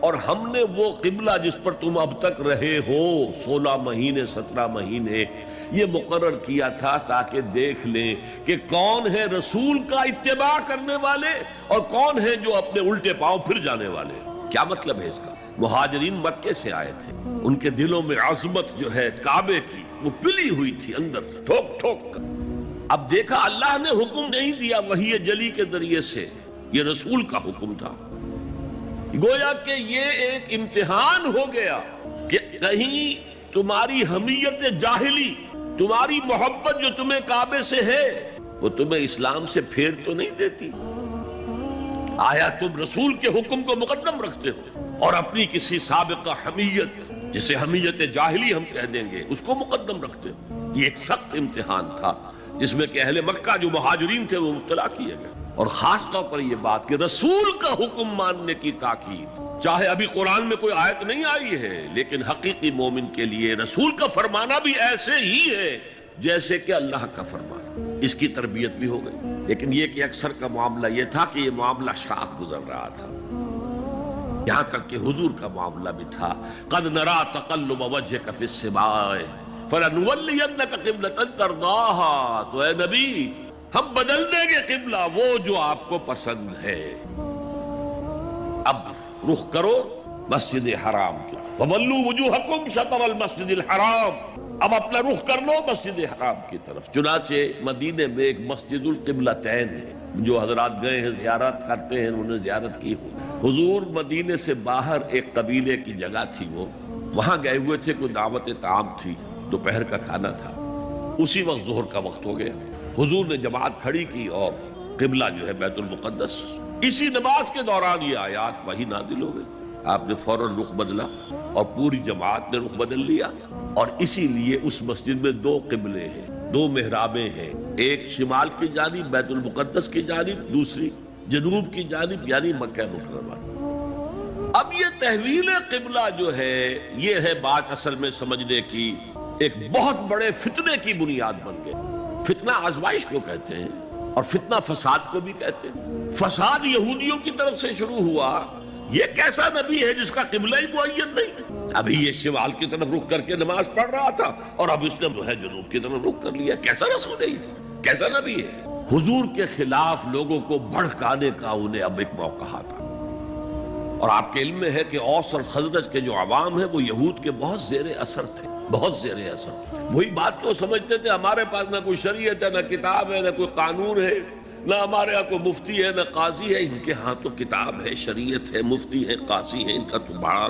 اور ہم نے وہ قبلہ جس پر تم اب تک رہے ہو 16 مہینے 17 مہینے یہ مقرر کیا تھا تاکہ دیکھ لیں کہ کون ہے رسول کا اتباع کرنے والے اور کون ہے جو اپنے الٹے پاؤں پھر جانے والے. کیا مطلب ہے اس کا؟ مہاجرین مکے سے آئے تھے، ان کے دلوں میں عظمت جو ہے کعبے کی وہ پلی ہوئی تھی اندر ٹھوک ٹھوک کر. اب دیکھا اللہ نے حکم نہیں دیا وحی جلی کے ذریعے سے، یہ رسول کا حکم تھا. گویا کہ یہ ایک امتحان ہو گیا کہ کہیں تمہاری حمیت جاہلی، تمہاری محبت جو تمہیں کعبے سے ہے وہ تمہیں اسلام سے پھیر تو نہیں دیتی. آیا تم رسول کے حکم کو مقدم رکھتے ہو اور اپنی کسی سابقہ حمیت جسے حمیت جاہلی ہم کہہ دیں گے اس کو مقدم رکھتے ہو. یہ ایک سخت امتحان تھا جس میں کہ اہل مکہ جو مہاجرین تھے وہ مبتلا کیے گئے. اور خاص طور پر یہ بات کہ رسول کا حکم ماننے کی تاکید، چاہے ابھی قرآن میں کوئی آیت نہیں آئی ہے لیکن حقیقی مومن کے لیے رسول کا فرمانا بھی ایسے ہی ہے جیسے کہ اللہ کا فرمانا. اس کی تربیت بھی ہو گئی. لیکن یہ کہ اکثر کا معاملہ یہ تھا کہ یہ معاملہ شاخ گزر رہا تھا. یہاں تک کہ حضور کا معاملہ بھی تھا، قد نرا تقلب وجهك في السماء فلنولینک قبلۃ ترضاها، تو اے نبی ہم بدل دیں گے قبلہ وہ جو آپ کو پسند ہے، اب رخ کرو مسجد حرام کی، فولوا وجوہکم شطر المسجد الحرام، اب اپنا رخ کر لو مسجد حرام کی طرف۔ چنانچہ مدینے میں ایک مسجد القبلتین ہے، جو حضرات گئے ہیں زیارت کرتے ہیں انہوں نے زیارت کی ہو۔ حضور مدینے سے باہر ایک قبیلے کی جگہ تھی، وہ وہاں گئے ہوئے تھے، کوئی دعوت طعام تھی، دوپہر کا کھانا تھا، اسی وقت ظہر کا وقت ہو گیا۔ حضور نے جماعت کھڑی کی اور قبلہ جو ہے بیت المقدس، اسی نماز کے دوران یہ آیات وہی نازل ہو گئی، آپ نے فوراً رخ بدلا اور پوری جماعت نے رخ بدل لیا، اور اسی لیے اس مسجد میں دو قبلے ہیں، دو محرابیں ہیں، ایک شمال کی جانب بیت المقدس کی جانب، دوسری جنوب کی جانب یعنی مکہ مکرمہ۔ اب یہ تحویل قبلہ جو ہے یہ ہے بات اصل میں سمجھنے کی، ایک بہت بڑے فتنے کی بنیاد بن گئے۔ فتنہ آزمائش کو کہتے ہیں اور فتنہ فساد کو بھی کہتے ہیں۔ فساد یہودیوں کی طرف سے شروع ہوا، یہ کیسا نبی ہے جس کا قبلہ ہی معین نہیں؟ ابھی یہ شمال کی طرف رخ کر کے نماز پڑھ رہا تھا اور اب اس نے جو ہے جنوب کی طرف رخ کر لیا، کیسا رسول ہے یہ؟ کیسا نبی ہے؟ حضور کے خلاف لوگوں کو بھڑکانے کا انہیں اب ایک موقع تھا، اور آپ کے علم میں ہے کہ اوس اور خزرج کے جو عوام ہیں وہ یہود کے بہت زیر اثر تھے، بہت زیر اثر۔ وہی بات کہ وہ سمجھتے تھے ہمارے پاس نہ کوئی شریعت ہے، نہ کتاب ہے، نہ کوئی قانون ہے، نہ ہمارے ہاں کوئی مفتی ہے نہ قاضی ہے، ان کے ہاں تو کتاب ہے، شریعت ہے، مفتی ہے، قاضی ہے، ان کا تو بڑا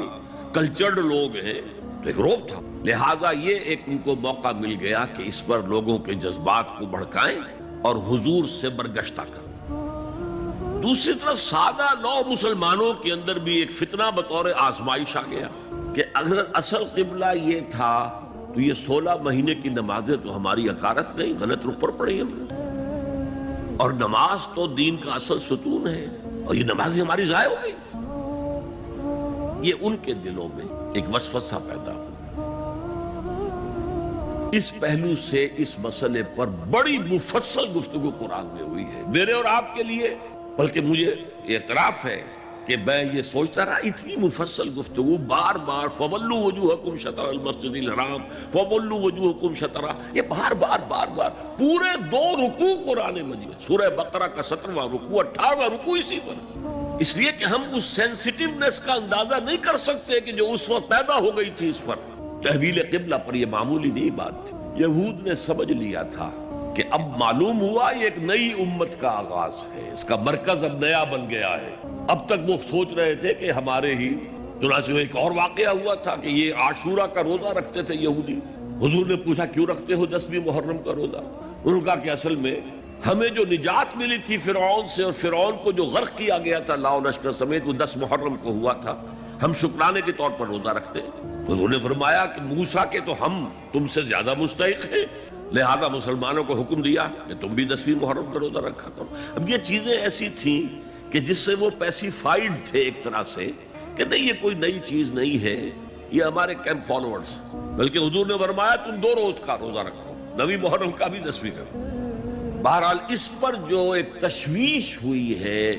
کلچرڈ لوگ ہیں، تو ایک روب تھا۔ لہذا یہ ایک ان کو موقع مل گیا کہ اس پر لوگوں کے جذبات کو بھڑکائیں اور حضور سے برگشتہ کریں۔ دوسری طرف سادہ نو مسلمانوں کے اندر بھی ایک فتنہ بطور آزمائش آ گیا کہ اگر اصل قبلہ یہ تھا تو یہ 16 مہینے کی نمازیں تو ہماری عقارت نہیں، غلط رخ پر پڑی ہم نے، اور نماز تو دین کا اصل ستون ہے، اور یہ نمازیں ہماری ضائع ہو گئی۔ یہ ان کے دلوں میں ایک وسوسہ پیدا ہوا۔ اس پہلو سے اس مسئلے پر بڑی مفصل گفتگو قرآن میں ہوئی ہے، میرے اور آپ کے لیے، بلکہ مجھے اعتراف ہے کہ میں یہ سوچتا رہا اتنی مفصل گفتگو بار بار فولوا وجوہکم شطر المسجد الحرام، فولوا وجوہکم شطر، یہ بار بار پورے 2 رکوع قرآن مجید، سورہ بقرہ کا 17واں رکوع 18واں رکوع اسی پر، اس لیے کہ ہم اس سینسٹیونیس کا اندازہ نہیں کر سکتے کہ جو اس وقت پیدا ہو گئی تھی اس پر۔ تحویل قبلہ پر یہ معمولی نہیں بات تھی، یہود نے سمجھ لیا تھا کہ اب معلوم ہوا یہ ایک نئی امت کا آغاز ہے، اس کا مرکز اب نیا بن گیا ہے۔ اب تک وہ سوچ رہے تھے کہ ہمارے ہی، چنانچہ ایک اور واقعہ ہوا تھا کہ یہ عاشورہ کا روزہ رکھتے تھے یہودی۔ حضور نے پوچھا کیوں رکھتے ہو 10ویں محرم کا روزہ؟ انہوں نے کہا کہ اصل میں ہمیں جو نجات ملی تھی فرعون سے، اور فرعون کو جو غرق کیا گیا تھا لا و لشکر سمیت، وہ 10 محرم کو ہوا تھا، ہم شکرانے کے طور پر روزہ رکھتے ہیں۔ حضور نے فرمایا کہ موسیٰ کے تو ہم تم سے زیادہ مستحق ہیں، لہذا مسلمانوں کو حکم دیا کہ تم بھی 10ویں محرم کا روزہ رکھا کرو۔ اب یہ چیزیں ایسی تھیں کہ جس سے وہ پیسیفائیڈ تھے ایک طرح سے، کہ نہیں یہ کوئی نئی چیز نہیں ہے، یہ ہمارے کیمپ فالوورز، بلکہ حضور نے فرمایا تم 2 روز کا روزہ رکھو، 9ویں محرم کا بھی 10ویں کا۔ بہرحال اس پر جو ایک تشویش ہوئی ہے،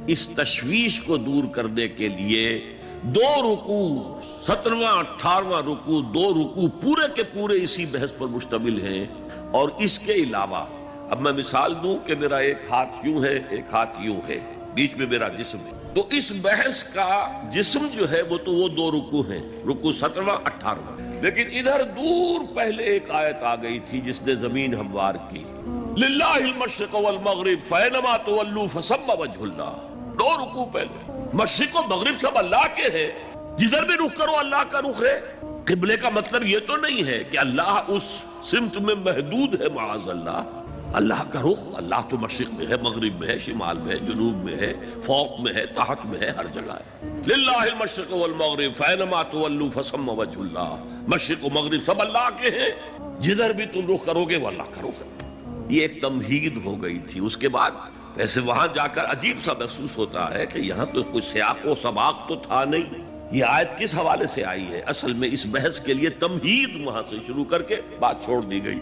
اس تشویش کو دور کرنے کے لیے 2 رکوع 17واں 18واں رکوع 2 رکوع پورے کے پورے اسی بحث پر مشتمل ہیں۔ اور اس کے علاوہ اب میں مثال دوں کہ میرا ایک ہاتھ یوں ہے، ایک ہاتھ یوں ہے، بیچ میں میرا جسم ہے، تو اس بحث کا جسم جو ہے وہ تو وہ 2 رکوع ہیں، رکوع 17واں 18واں، لیکن ادھر دور پہلے ایک آیت آ گئی تھی جس نے زمین ہموار کی، للہ المشرق والمغرب فینما تولوا فثم وجہ اللہ۔ 2 رکوع پہلے، مشرق و مغرب سب اللہ کے ہیں، جدھر بھی رخ کرو اللہ کا رخ ہے۔ قبلے کا مطلب یہ تو نہیں ہے کہ اللہ اس سمت میں محدود ہے، معاذ اللہ، اللہ کا رخ، اللہ تو مشرق میں ہے، مغرب میں ہے، شمال میں ہے، جنوب میں ہے، فوق میں ہے، تحت میں ہے، ہر جگہ ہے۔ للہ المشرق والمغرب فینما تولوا فثم وجہ اللہ، مشرق و مغرب سب اللہ کے ہیں، جدھر بھی تم رخ کرو گے وہ اللہ کا رخ ہے۔ یہ ایک تمہید ہو گئی تھی۔ اس کے بعد ویسے وہاں جا کر عجیب سا محسوس ہوتا ہے کہ یہاں تو کوئی سیاق و سباق تو تھا نہیں، یہ آیت کس حوالے سے آئی ہے؟ اصل میں اس بحث کے لیے تمہید وہاں سے شروع کر کے بات چھوڑ دی گئی،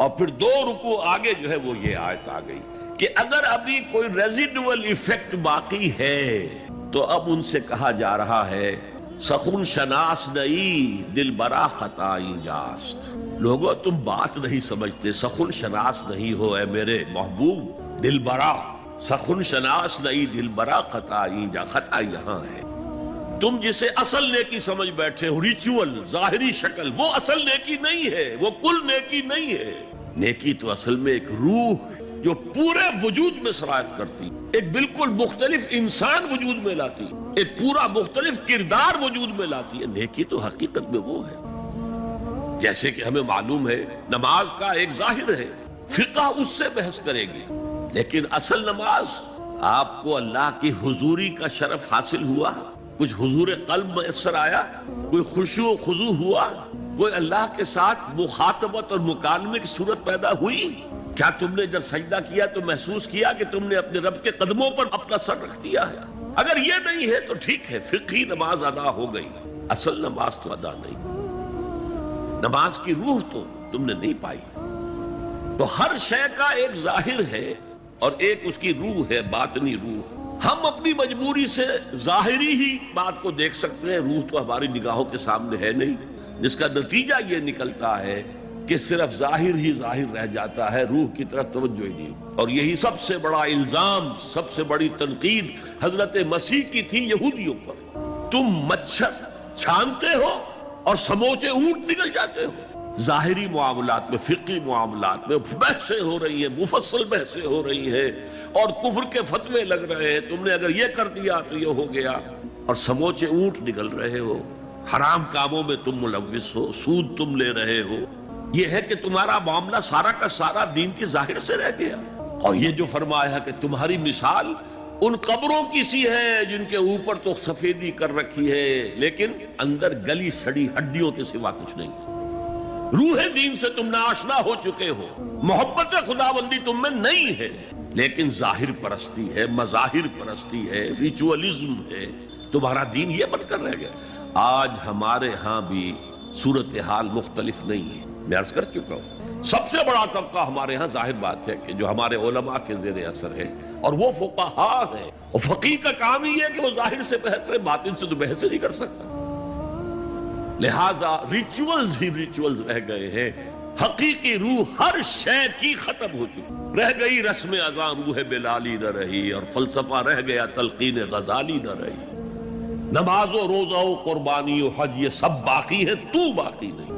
اور پھر 2 رکوع آگے جو ہے وہ یہ آیت آ گئی کہ اگر ابھی کوئی ریزیڈول ایفیکٹ باقی ہے تو اب ان سے کہا جا رہا ہے سخن شناس نئی دل برا خطائی جاست. لوگو تم بات نہیں سمجھتے، سخن شناس نہیں ہو اے میرے محبوب، دل برا سخن شناس نئی دل برا خطائی جا. خطا یہاں ہے، تم جسے اصل نیکی سمجھ بیٹھے ہو، ریچول ظاہری شکل، وہ اصل نیکی نہیں ہے، وہ کل نیکی نہیں ہے. نیکی تو اصل میں ایک روح ہے جو پورے وجود میں سرایت کرتی، ایک بالکل مختلف انسان وجود میں لاتی، ایک پورا مختلف کردار وجود میں لاتی ہے. نیکی تو حقیقت میں وہ ہے. جیسے کہ ہمیں معلوم ہے نماز کا ایک ظاہر ہے، فقہ اس سے بحث کرے گی، لیکن اصل نماز آپ کو اللہ کی حضوری کا شرف حاصل ہوا، کچھ حضور قلب میسر آیا، کوئی خشوع و خضوع ہوا، کوئی اللہ کے ساتھ مخاطبت اور مکالمے کی صورت پیدا ہوئی. کیا تم نے جب سجدہ کیا تو محسوس کیا کہ تم نے اپنے رب کے قدموں پر اپنا سر رکھ دیا ہے؟ اگر یہ نہیں ہے تو ٹھیک ہے، فقہی نماز ادا ہو گئی، اصل نماز تو ادا نہیں. نماز کی روح تو تم نے نہیں پائی. تو ہر شے کا ایک ظاہر ہے اور ایک اس کی روح ہے، باطنی روح. ہم اپنی مجبوری سے ظاہری ہی بات کو دیکھ سکتے ہیں، روح تو ہماری نگاہوں کے سامنے ہے نہیں، جس کا نتیجہ یہ نکلتا ہے کہ صرف ظاہر ہی ظاہر رہ جاتا ہے، روح کی طرف توجہ ہی نہیں. اور یہی سب سے بڑا الزام، سب سے بڑی تنقید حضرت مسیح کی تھی یہودیوں پر. تم مچھر چھانتے ہو اور سموچے اونٹ نکل جاتے ہو. ظاہری معاملات میں، فقہی معاملات میں بحثیں ہو رہی ہیں، مفصل بحثیں ہو رہی ہیں اور کفر کے فتوے لگ رہے ہیں. تم نے اگر یہ کر دیا تو یہ ہو گیا، اور سموچے اونٹ نکل رہے ہو. حرام کاموں میں تم ملوث ہو، سود تم لے رہے ہو. یہ ہے کہ تمہارا معاملہ سارا کا سارا دین کی ظاہر سے رہ گیا. اور یہ جو فرمایا کہ تمہاری مثال ان قبروں کی سی ہے جن کے اوپر تو سفیدی کر رکھی ہے لیکن اندر گلی سڑی ہڈیوں کے سوا کچھ نہیں. روح دین سے تم ناآشنا ہو چکے ہو، محبت خداوندی تم میں نہیں ہے، لیکن ظاہر پرستی ہے، مظاہر پرستی ہے، ریچولزم ہے. تمہارا دین یہ بن کر رہ گیا. آج ہمارے ہاں بھی صورتحال مختلف نہیں ہے. میں عرض کر چکا ہوں، سب سے بڑا طبقہ ہمارے ہاں ظاہر بات ہے کہ جو ہمارے علماء کے زیر اثر ہے، اور وہ فقہاء ہیں. اور فقیہ کا کام ہی ہے کہ وہ ظاہر سے بحث کرے، باطن سے تو بحث نہیں کر سکتا. لہذا ریچولز ہی ریچولز رہ گئے ہیں. حقیقی روح ہر شے کی ختم ہو چکی. رہ گئی رسم اذاں روح بلالی نہ رہی، اور فلسفہ رہ گیا تلقین غزالی نہ رہی. نماز و روزہ و قربانی و حج یہ سب باقی ہے، تو باقی نہیں.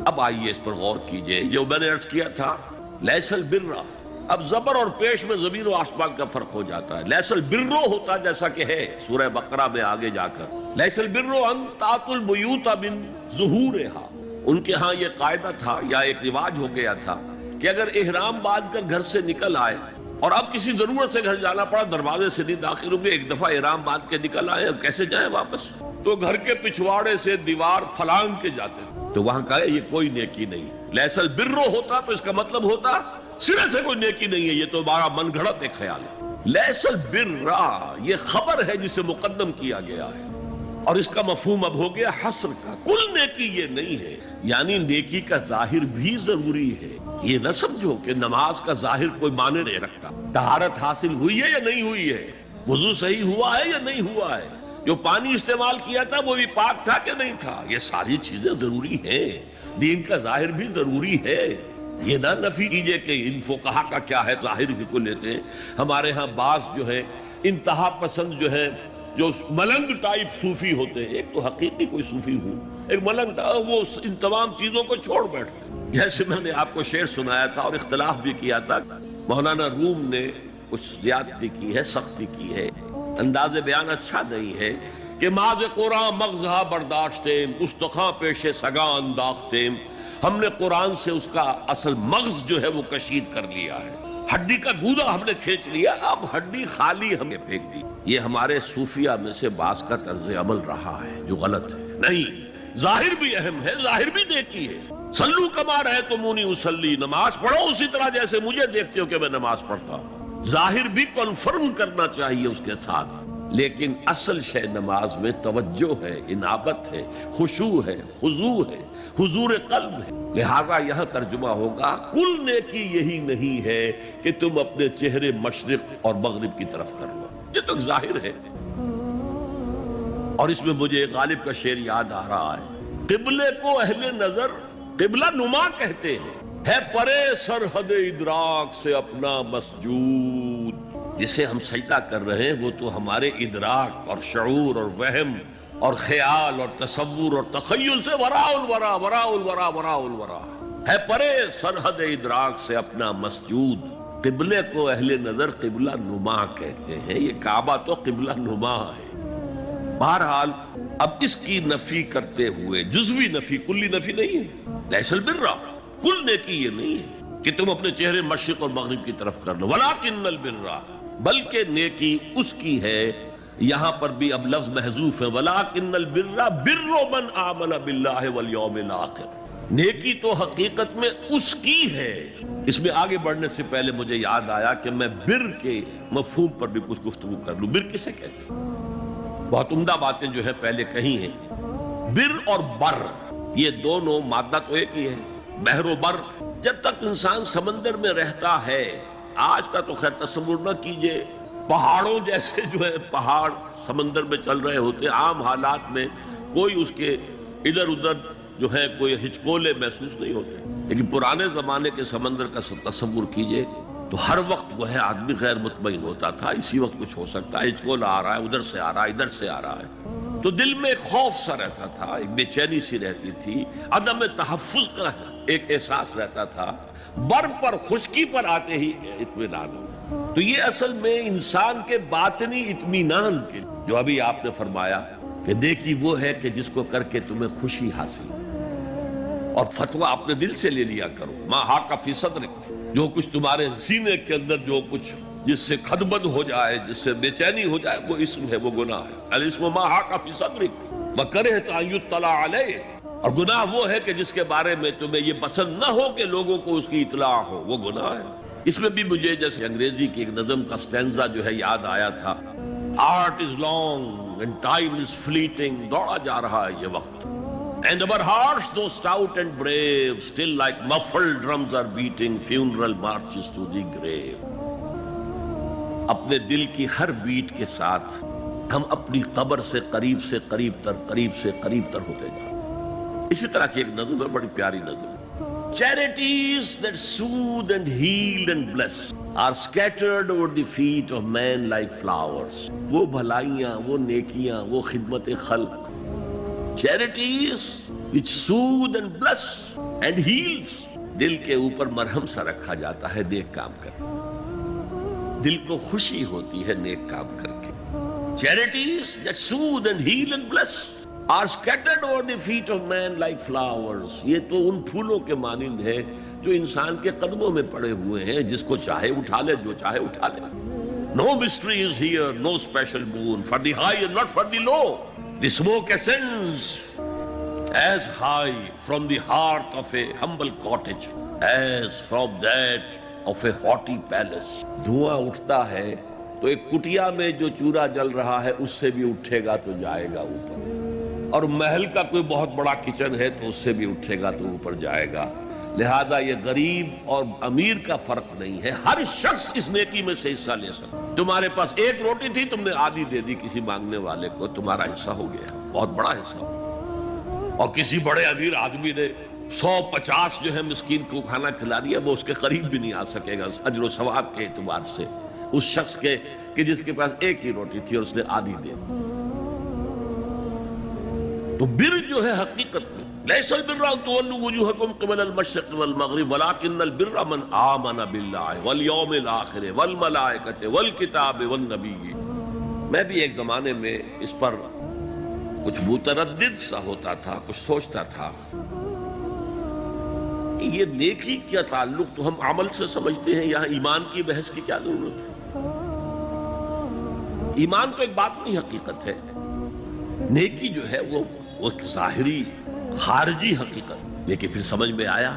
اب آئیے اس پر غور کیجئے. جو میں نے عرض کیا تھا لیس البر، اب زبر اور پیش میں زمین و آسمان کا فرق ہو جاتا ہے. لیس البر ہوتا جیسا کہ ہے سورہ بقرہ میں آگے جا کر، لیس البر ان تاتوا البیوت من ظہورہا. ان کے ہاں یہ قاعدہ تھا یا ایک رواج ہو گیا تھا کہ اگر احرام باندھ کر گھر سے نکل آئے اور اب کسی ضرورت سے گھر جانا پڑا، دروازے سے نہیں داخل ہوں گے، ایک دفعہ احرام باندھ کے نکل آئے، اب کیسے جائیں واپس؟ تو گھر کے پچھواڑے سے دیوار پھلانگ کے جاتے. تو وہاں کہا یہ کوئی نیکی نہیں. لیس البر ہوتا تو اس کا مطلب ہوتا سرے سے کوئی نیکی نہیں ہے، یہ تو ہمارا من گھڑت ایک خیال ہے. لیس البر یہ خبر ہے جسے مقدم کیا گیا ہے، اور اس کا مفہوم اب ہو گیا حصر کا. کل نیکی یہ نہیں ہے، یعنی نیکی کا ظاہر بھی ضروری ہے. یہ نہ سمجھو کہ نماز کا ظاہر کوئی معنی نہیں رکھتا. طہارت حاصل ہوئی ہے یا نہیں ہوئی ہے، وضو صحیح ہوا ہے یا نہیں ہوا ہے، جو پانی استعمال کیا تھا وہ بھی پاک تھا کہ نہیں تھا، یہ ساری چیزیں ضروری ہیں. دین کا ظاہر بھی ضروری ہے. یہ نہ نفی کیجئے کہ ان فقہا کا کیا ہے، ظاہر ہی کو لیتے ہیں. ہمارے ہاں بعض جو ہے انتہا پسند جو ہے، جو ملنگ ٹائپ صوفی ہوتے ہیں، ایک تو حقیقی کوئی صوفی ہوں، ایک ملنگ ٹائپ، وہ ان تمام چیزوں کو چھوڑ بیٹھتے. جیسے میں نے آپ کو شعر سنایا تھا اور اختلاف بھی کیا تھا، مولانا روم نے کچھ زیادتی کی ہے، سختی کی ہے، انداز بیان اچھا نہیں ہے کہ ماز قرآن مغزہ برداشتیم استخاں پیش سگاں انداختیم. ہم نے قرآن سے اس کا اصل مغز جو ہے وہ کشید کر لیا ہے، ہڈی کا گودا ہم نے کھینچ لیا، اب ہڈی خالی ہم نے پھینک دی. یہ ہمارے صوفیہ میں سے بعض کا طرز عمل رہا ہے جو غلط ہے. نہیں، ظاہر بھی اہم ہے، ظاہر بھی نیکی ہے. صلو کما رأیتمونی اصلی، نماز پڑھو اسی طرح جیسے مجھے دیکھتے ہو کہ میں نماز پڑھتا ہوں. ظاہر بھی کنفرم کرنا چاہیے اس کے ساتھ، لیکن اصل شے نماز میں توجہ ہے، انابت ہے، خشوع ہے، خضوع ہے، حضور قلب ہے. لہذا یہاں ترجمہ ہوگا کل نیکی یہی نہیں ہے کہ تم اپنے چہرے مشرق اور مغرب کی طرف کر لو. یہ تو ظاہر ہے. اور اس میں مجھے غالب کا شعر یاد آ رہا ہے، قبلے کو اہل نظر قبلہ نما کہتے ہیں، ہے پرے سرحد ادراک سے اپنا مسجود۔ جسے ہم سجدہ کر رہے ہیں وہ تو ہمارے ادراک اور شعور اور وہم اور خیال اور تصور اور تخیل سے وراء الورا وراء الورا وراء الورا ہے، پرے سرحد ادراک سے اپنا مسجود۔ قبلے کو اہل نظر قبلہ نما کہتے ہیں، یہ کعبہ تو قبلہ نما ہے۔ بہرحال اب اس کی نفی کرتے ہوئے، جزوی نفی، کلی نفی نہیں ہے، لیس البر، کل نیکی یہ نہیں ہے کہ تم اپنے چہرے مشرق اور مغرب کی طرف کر لو، ولکن البر، بلکہ نیکی اس کی ہے، یہاں پر بھی اب لفظ محذوف ہے، ولکن البر بر من آمن باللہ والیوم الآخر، نیکی تو حقیقت میں اس کی ہے۔ اس میں آگے بڑھنے سے پہلے مجھے یاد آیا کہ میں بر کے مفہوم پر بھی کچھ گفتگو کر لوں۔ بر کسے کہتے ہیں؟ بہت عمدہ باتیں جو ہے پہلے کہی ہیں۔ بر اور بر یہ دونوں مادہ تو ایک ہی ہے، بحر و بر۔ جب تک انسان سمندر میں رہتا ہے، آج کا تو خیر تصور نہ کیجئے، پہاڑوں جیسے جو ہے پہاڑ سمندر میں چل رہے ہوتے، عام حالات میں کوئی اس کے ادھر ادھر جو ہے کوئی ہچکولے محسوس نہیں ہوتے، لیکن پرانے زمانے کے سمندر کا تصور کیجئے تو ہر وقت وہ ہے آدمی غیر مطمئن ہوتا تھا، اسی وقت کچھ ہو سکتا ہے، ہچکولا آ رہا ہے، ادھر سے آ رہا ہے، ادھر سے آ رہا ہے، تو دل میں ایک خوف سا رہتا تھا، ایک بے چینی سی رہتی تھی، عدم تحفظ کا ایک احساس رہتا تھا۔ بر پر، خشکی پر آتے ہی اطمینان ہو۔ تو یہ اصل میں انسان کے باطنی اطمینان کے، جو ابھی آپ نے فرمایا کہ نیکی وہ ہے کہ جس کو کر کے تمہیں خوشی حاصل، اور فتویٰ اپنے دل سے لے لیا کرو، ما حاک فی صدرک، جو کچھ تمہارے سینے کے اندر جو کچھ جس سے خدبد ہو جائے، جس سے بے چینی ہو جائے، وہ اسم ہے، وہ گناہ ہے۔ الاسم ما حاک فی صدرک وکرہت ان یطلع علیہ، اور گناہ وہ ہے کہ جس کے بارے میں تمہیں یہ پسند نہ ہو کہ لوگوں کو اس کی اطلاع ہو، وہ گناہ ہے۔ اس میں بھی مجھے جیسے انگریزی کی ایک نظم کا سٹینزا جو ہے یاد آیا تھا، art is long and time is fleeting, دوڑا جا رہا ہے یہ وقت، and our hearts though stout and brave still like muffled drums are beating funeral marches to the grave۔ اپنے دل کی ہر بیٹ کے ساتھ ہم اپنی قبر سے قریب سے قریب تر، قریب سے قریب تر ہوتے جا رہے ہیں۔ اسی طرح کی ایک نظم ہے، بڑی پیاری نظم ہے، Charities that soothe and heal and bless are scattered over the feet of men like flowers۔ وہ بھلائیاں، وہ نیکیاں، وہ خدمت خلق، Charities which soothe and bless and heals، دل کے اوپر مرہم سا رکھا جاتا ہے نیک کام کر، دل کو خوشی ہوتی ہے نیک کام کر کے۔ Charities that soothe and heal and bless are scattered over the feet of man like flowers۔ یہ تو ان پھولوں کے مانند ہے جو انسان کے قدموں میں پڑے ہوئے ہیں، جس کو چاہے اٹھا لے، جو چاہے اٹھا لے۔ No mystery is here, no special boon for the high and not for the low۔ The smoke ascends as high from the heart of a humble cottage as from that of a haughty palace۔ دھواں اٹھتا ہے تو ایک کٹیا میں جو چورا جل رہا ہے اس سے بھی اٹھے گا تو جائے گا اوپر، اور محل کا کوئی بہت بڑا کچن ہے تو اس سے بھی اٹھے گا تو اوپر جائے گا۔ لہذا یہ غریب اور امیر کا فرق نہیں ہے، ہر شخص اس نیکی میں سے حصہ لے سکتا۔ تمہارے پاس ایک روٹی تھی، تم نے آدھی دے دی کسی مانگنے والے کو، تمہارا حصہ ہو گیا، بہت بڑا حصہ۔ اور کسی بڑے امیر آدمی نے 150 جو ہے مسکین کو کھانا کھلا دیا، وہ اس کے قریب بھی نہیں آ سکے گا اجر و ثواب کے اعتبار سے اس شخص کے کہ جس کے پاس ایک ہی روٹی تھی اور اس نے آدھی دے دی۔ تو بر جو ہے حقیقت میں لیس البر ان تولوا وجوہکم قبل المشرق والمغرب ولکن البر من آمن باللہ والیوم الآخر والملائکۃ والکتاب والنبی۔ میں بھی ایک زمانے میں اس پر کچھ متردد سا ہوتا تھا، کچھ سوچتا تھا، یہ نیکی کا تعلق تو ہم عمل سے سمجھتے ہیں، یہاں ایمان کی بحث کی کیا ضرورت ہے؟ ایمان تو ایک باطنی حقیقت ہے، نیکی جو ہے وہ ایک ظاہری خارجی حقیقت۔ لیکن پھر سمجھ میں آیا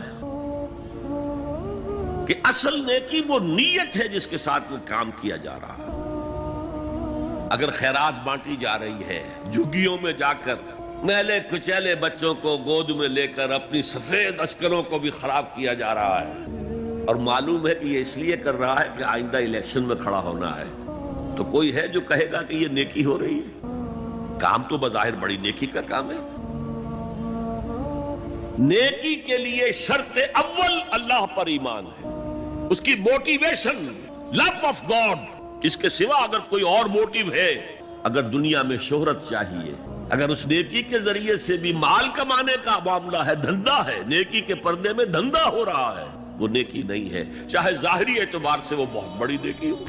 کہ اصل نیکی وہ نیت ہے جس کے ساتھ وہ کام کیا جا رہا ہے۔ اگر خیرات بانٹی جا رہی ہے، جھگیوں میں جا کر میلے کچیلے بچوں کو گود میں لے کر اپنی سفید اشکروں کو بھی خراب کیا جا رہا ہے، اور معلوم ہے کہ یہ اس لیے کر رہا ہے کہ آئندہ الیکشن میں کھڑا ہونا ہے، تو کوئی ہے جو کہے گا کہ یہ نیکی ہو رہی ہے؟ کام تو بظاہر بڑی نیکی کا کام ہے. نیکی کے لیے شرط اول اللہ پر ایمان ہے، اس کی موٹیویشن لو آف گاڈ. اس کے سوا اگر کوئی اور موٹیو ہے، اگر دنیا میں شہرت چاہیے، اگر اس نیکی کے ذریعے سے بھی مال کمانے کا معاملہ ہے، دھندا ہے، نیکی کے پردے میں دھندا ہو رہا ہے، وہ نیکی نہیں ہے، چاہے ظاہری اعتبار سے وہ بہت بڑی نیکی ہو.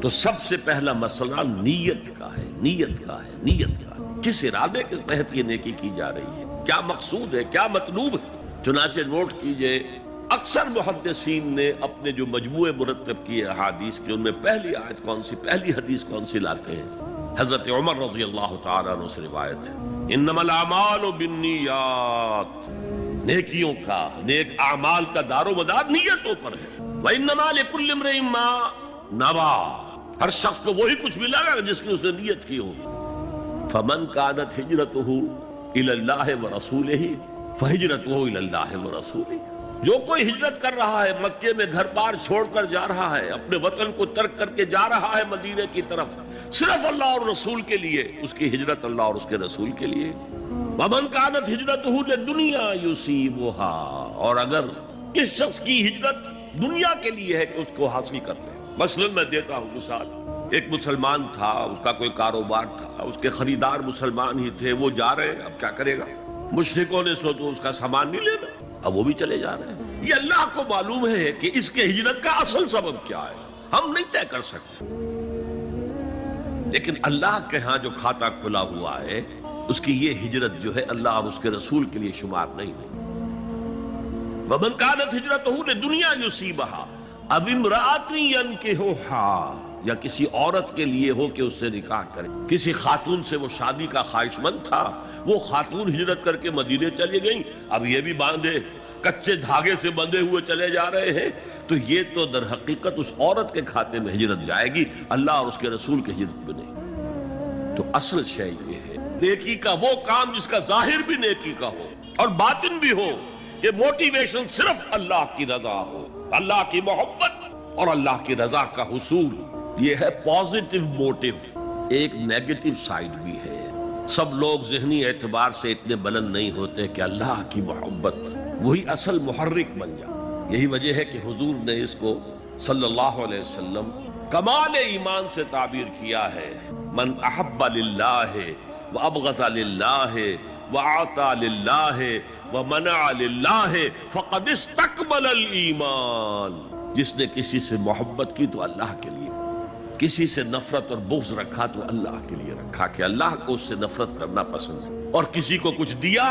تو سب سے پہلا مسئلہ نیت کا ہے، نیت کا ہے، نیت کا ہے. کس ارادے کے تحت یہ نیکی کی جا رہی ہے، کیا مقصود ہے، کیا مطلوب ہے. چنانچہ نوٹ کیجئے، اکثر محدثین نے اپنے جو مجموعے مرتب کیے احادیث کے، ان میں پہلی آیت کون سی، پہلی حدیث کون سی لاتے ہیں؟ حضرت عمر رضی اللہ تعالیٰ عنہ سے روایت ہے، انما الاعمال بالنیات. نیکیوں کا، نیک اعمال کا دار و مدار نیتوں پر ہے. وانما لکل امرئ ما نوى. ہر شخص کو وہی کچھ ملے گا جس کی اس نے نیت کی ہوگی. فمن كانت ہجرته الى اللہ ورسولہ فہجرته الى اللہ ورسولہ. جو کوئی ہجرت کر رہا ہے، مکے میں گھر بار چھوڑ کر جا رہا ہے، اپنے وطن کو ترک کر کے جا رہا ہے مدینے کی طرف، صرف اللہ اور رسول کے لیے، اس کی ہجرت اللہ اور اس کے رسول کے لیے. ومن كانت ہجرته للدنیا يصيبها. اور اگر اس شخص کی ہجرت دنیا کے لیے ہے کہ اس کو حاصل کر لے. مثلا میں دیتا ہوں مثال، ایک مسلمان تھا، اس کا کوئی کاروبار تھا، اس کے خریدار مسلمان ہی تھے، وہ جا رہے ہیں، اب کیا کرے گا، مشرکوں نے سو تو اس کا سامان نہیں لینا، اب وہ بھی چلے جا رہے ہیں. یہ اللہ کو معلوم ہے کہ اس کے ہجرت کا اصل سبب کیا ہے، ہم نہیں طے کر سکتے. لیکن اللہ کے ہاں جو کھاتا کھلا ہوا ہے، اس کی یہ ہجرت جو ہے اللہ اور اس کے رسول کے لیے شمار نہیں ہے. وَمَنْ كَانَتْ هِجْرَتُهُ لِلدُّنْيَا يُصِيبَهَا أَوْ امْرَأَةٍ يَنكِحُهَا. یا کسی عورت کے لیے ہو کہ اس سے نکاح کرے. کسی خاتون سے وہ شادی کا خواہش مند تھا، وہ خاتون ہجرت کر کے مدینے چلی گئی، اب یہ بھی باندھے کچے دھاگے سے بندھے ہوئے چلے جا رہے ہیں، تو یہ تو در حقیقت اس عورت کے کھاتے میں ہجرت جائے گی، اللہ اور اس کے رسول کی ہجرت میں نہیں. تو اصل شے یہ ہے، نیکی کا وہ کام جس کا ظاہر بھی نیکی کا ہو اور باطن بھی ہو، کہ موٹیویشن صرف اللہ کی رضا ہو، اللہ کی محبت اور اللہ کی رضا کا حصول. یہ ہے پازیٹیو موٹیو. ایک نیگیٹو سائیڈ بھی ہے. سب لوگ ذہنی اعتبار سے اتنے بلند نہیں ہوتے کہ اللہ کی محبت وہی اصل محرک بن جائے. یہی وجہ ہے کہ حضور نے اس کو صلی اللہ علیہ وسلم کمال ایمان سے تعبیر کیا ہے. من احب للہ وابغض للہ وعطا للہ ومنع للہ فقد استکمل الایمان. جس نے کسی سے محبت کی تو اللہ کے لیے، کسی سے نفرت اور بغض رکھا تو اللہ کے لیے رکھا، کہ اللہ کو اس سے نفرت کرنا پسند ہے. اور کسی کو کچھ دیا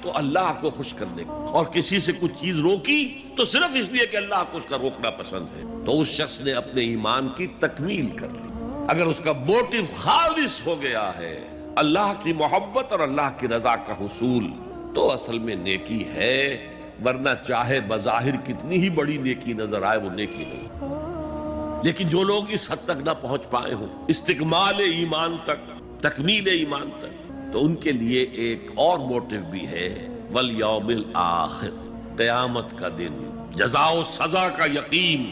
تو اللہ کو خوش کرنے کا، اور کسی سے کچھ چیز روکی تو صرف اس لیے کہ اللہ کو اس کا روکنا پسند ہے، تو اس شخص نے اپنے ایمان کی تکمیل کر لی. اگر اس کا موٹیو خالص ہو گیا ہے اللہ کی محبت اور اللہ کی رضا کا حصول، تو اصل میں نیکی ہے. ورنہ چاہے بظاہر کتنی ہی بڑی نیکی نظر آئے، وہ نیکی نہیں. لیکن جو لوگ اس حد تک نہ پہنچ پائے ہوں، استکمال ایمان تک، تکمیل ایمان تک، تو ان کے لیے ایک اور موٹیو بھی ہے، والیوم الآخر، قیامت کا دن، جزا و سزا کا یقین،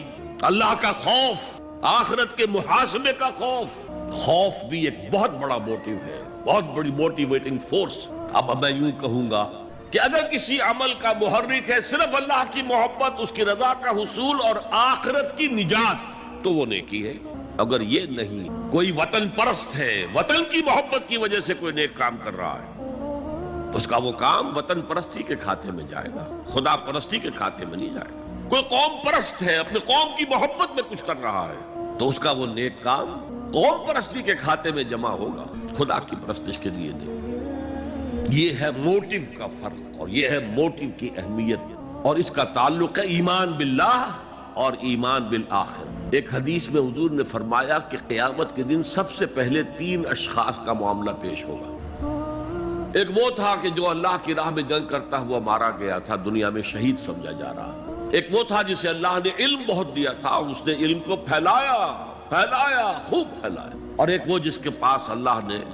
اللہ کا خوف، آخرت کے محاسبے کا خوف. خوف بھی ایک بہت بڑا موٹیو ہے، بہت بڑی موٹیویٹنگ فورس. اب میں یوں کہوں گا کہ اگر کسی عمل کا محرک ہے صرف اللہ کی محبت، اس کی رضا کا حصول اور آخرت کی نجات، تو وہ نیکی ہے. اگر یہ نہیں، کوئی وطن پرست ہے، وطن کی محبت کی وجہ سے کوئی نیک کام کر رہا ہے، اس کا وہ کام وطن پرستی کے کھاتے میں جائے گا، خدا پرستی کے کھاتے میں نہیں جائے گا. کوئی قوم پرست ہے، اپنے قوم کی محبت میں کچھ کر رہا ہے، تو اس کا وہ نیک کام قوم پرستی کے کھاتے میں جمع ہوگا، خدا کی پرستش کے لیے نہیں. یہ ہے موٹیو کا فرق، اور یہ ہے موٹیو کی اہمیت، اور اس کا تعلق ہے ایمان باللہ اور ایمان بالآخر. ایک حدیث میں حضور نے فرمایا کہ قیامت کے دن سب سے پہلے 3 اشخاص کا معاملہ پیش ہوگا. ایک وہ تھا کہ جو اللہ کی راہ میں جنگ کرتا ہوا مارا گیا تھا، دنیا میں شہید سمجھا جا رہا تھا. ایک وہ تھا جسے اللہ نے علم بہت دیا تھا، اور اس نے علم کو پھیلایا، خوب پھیلایا. اور ایک وہ جس کے پاس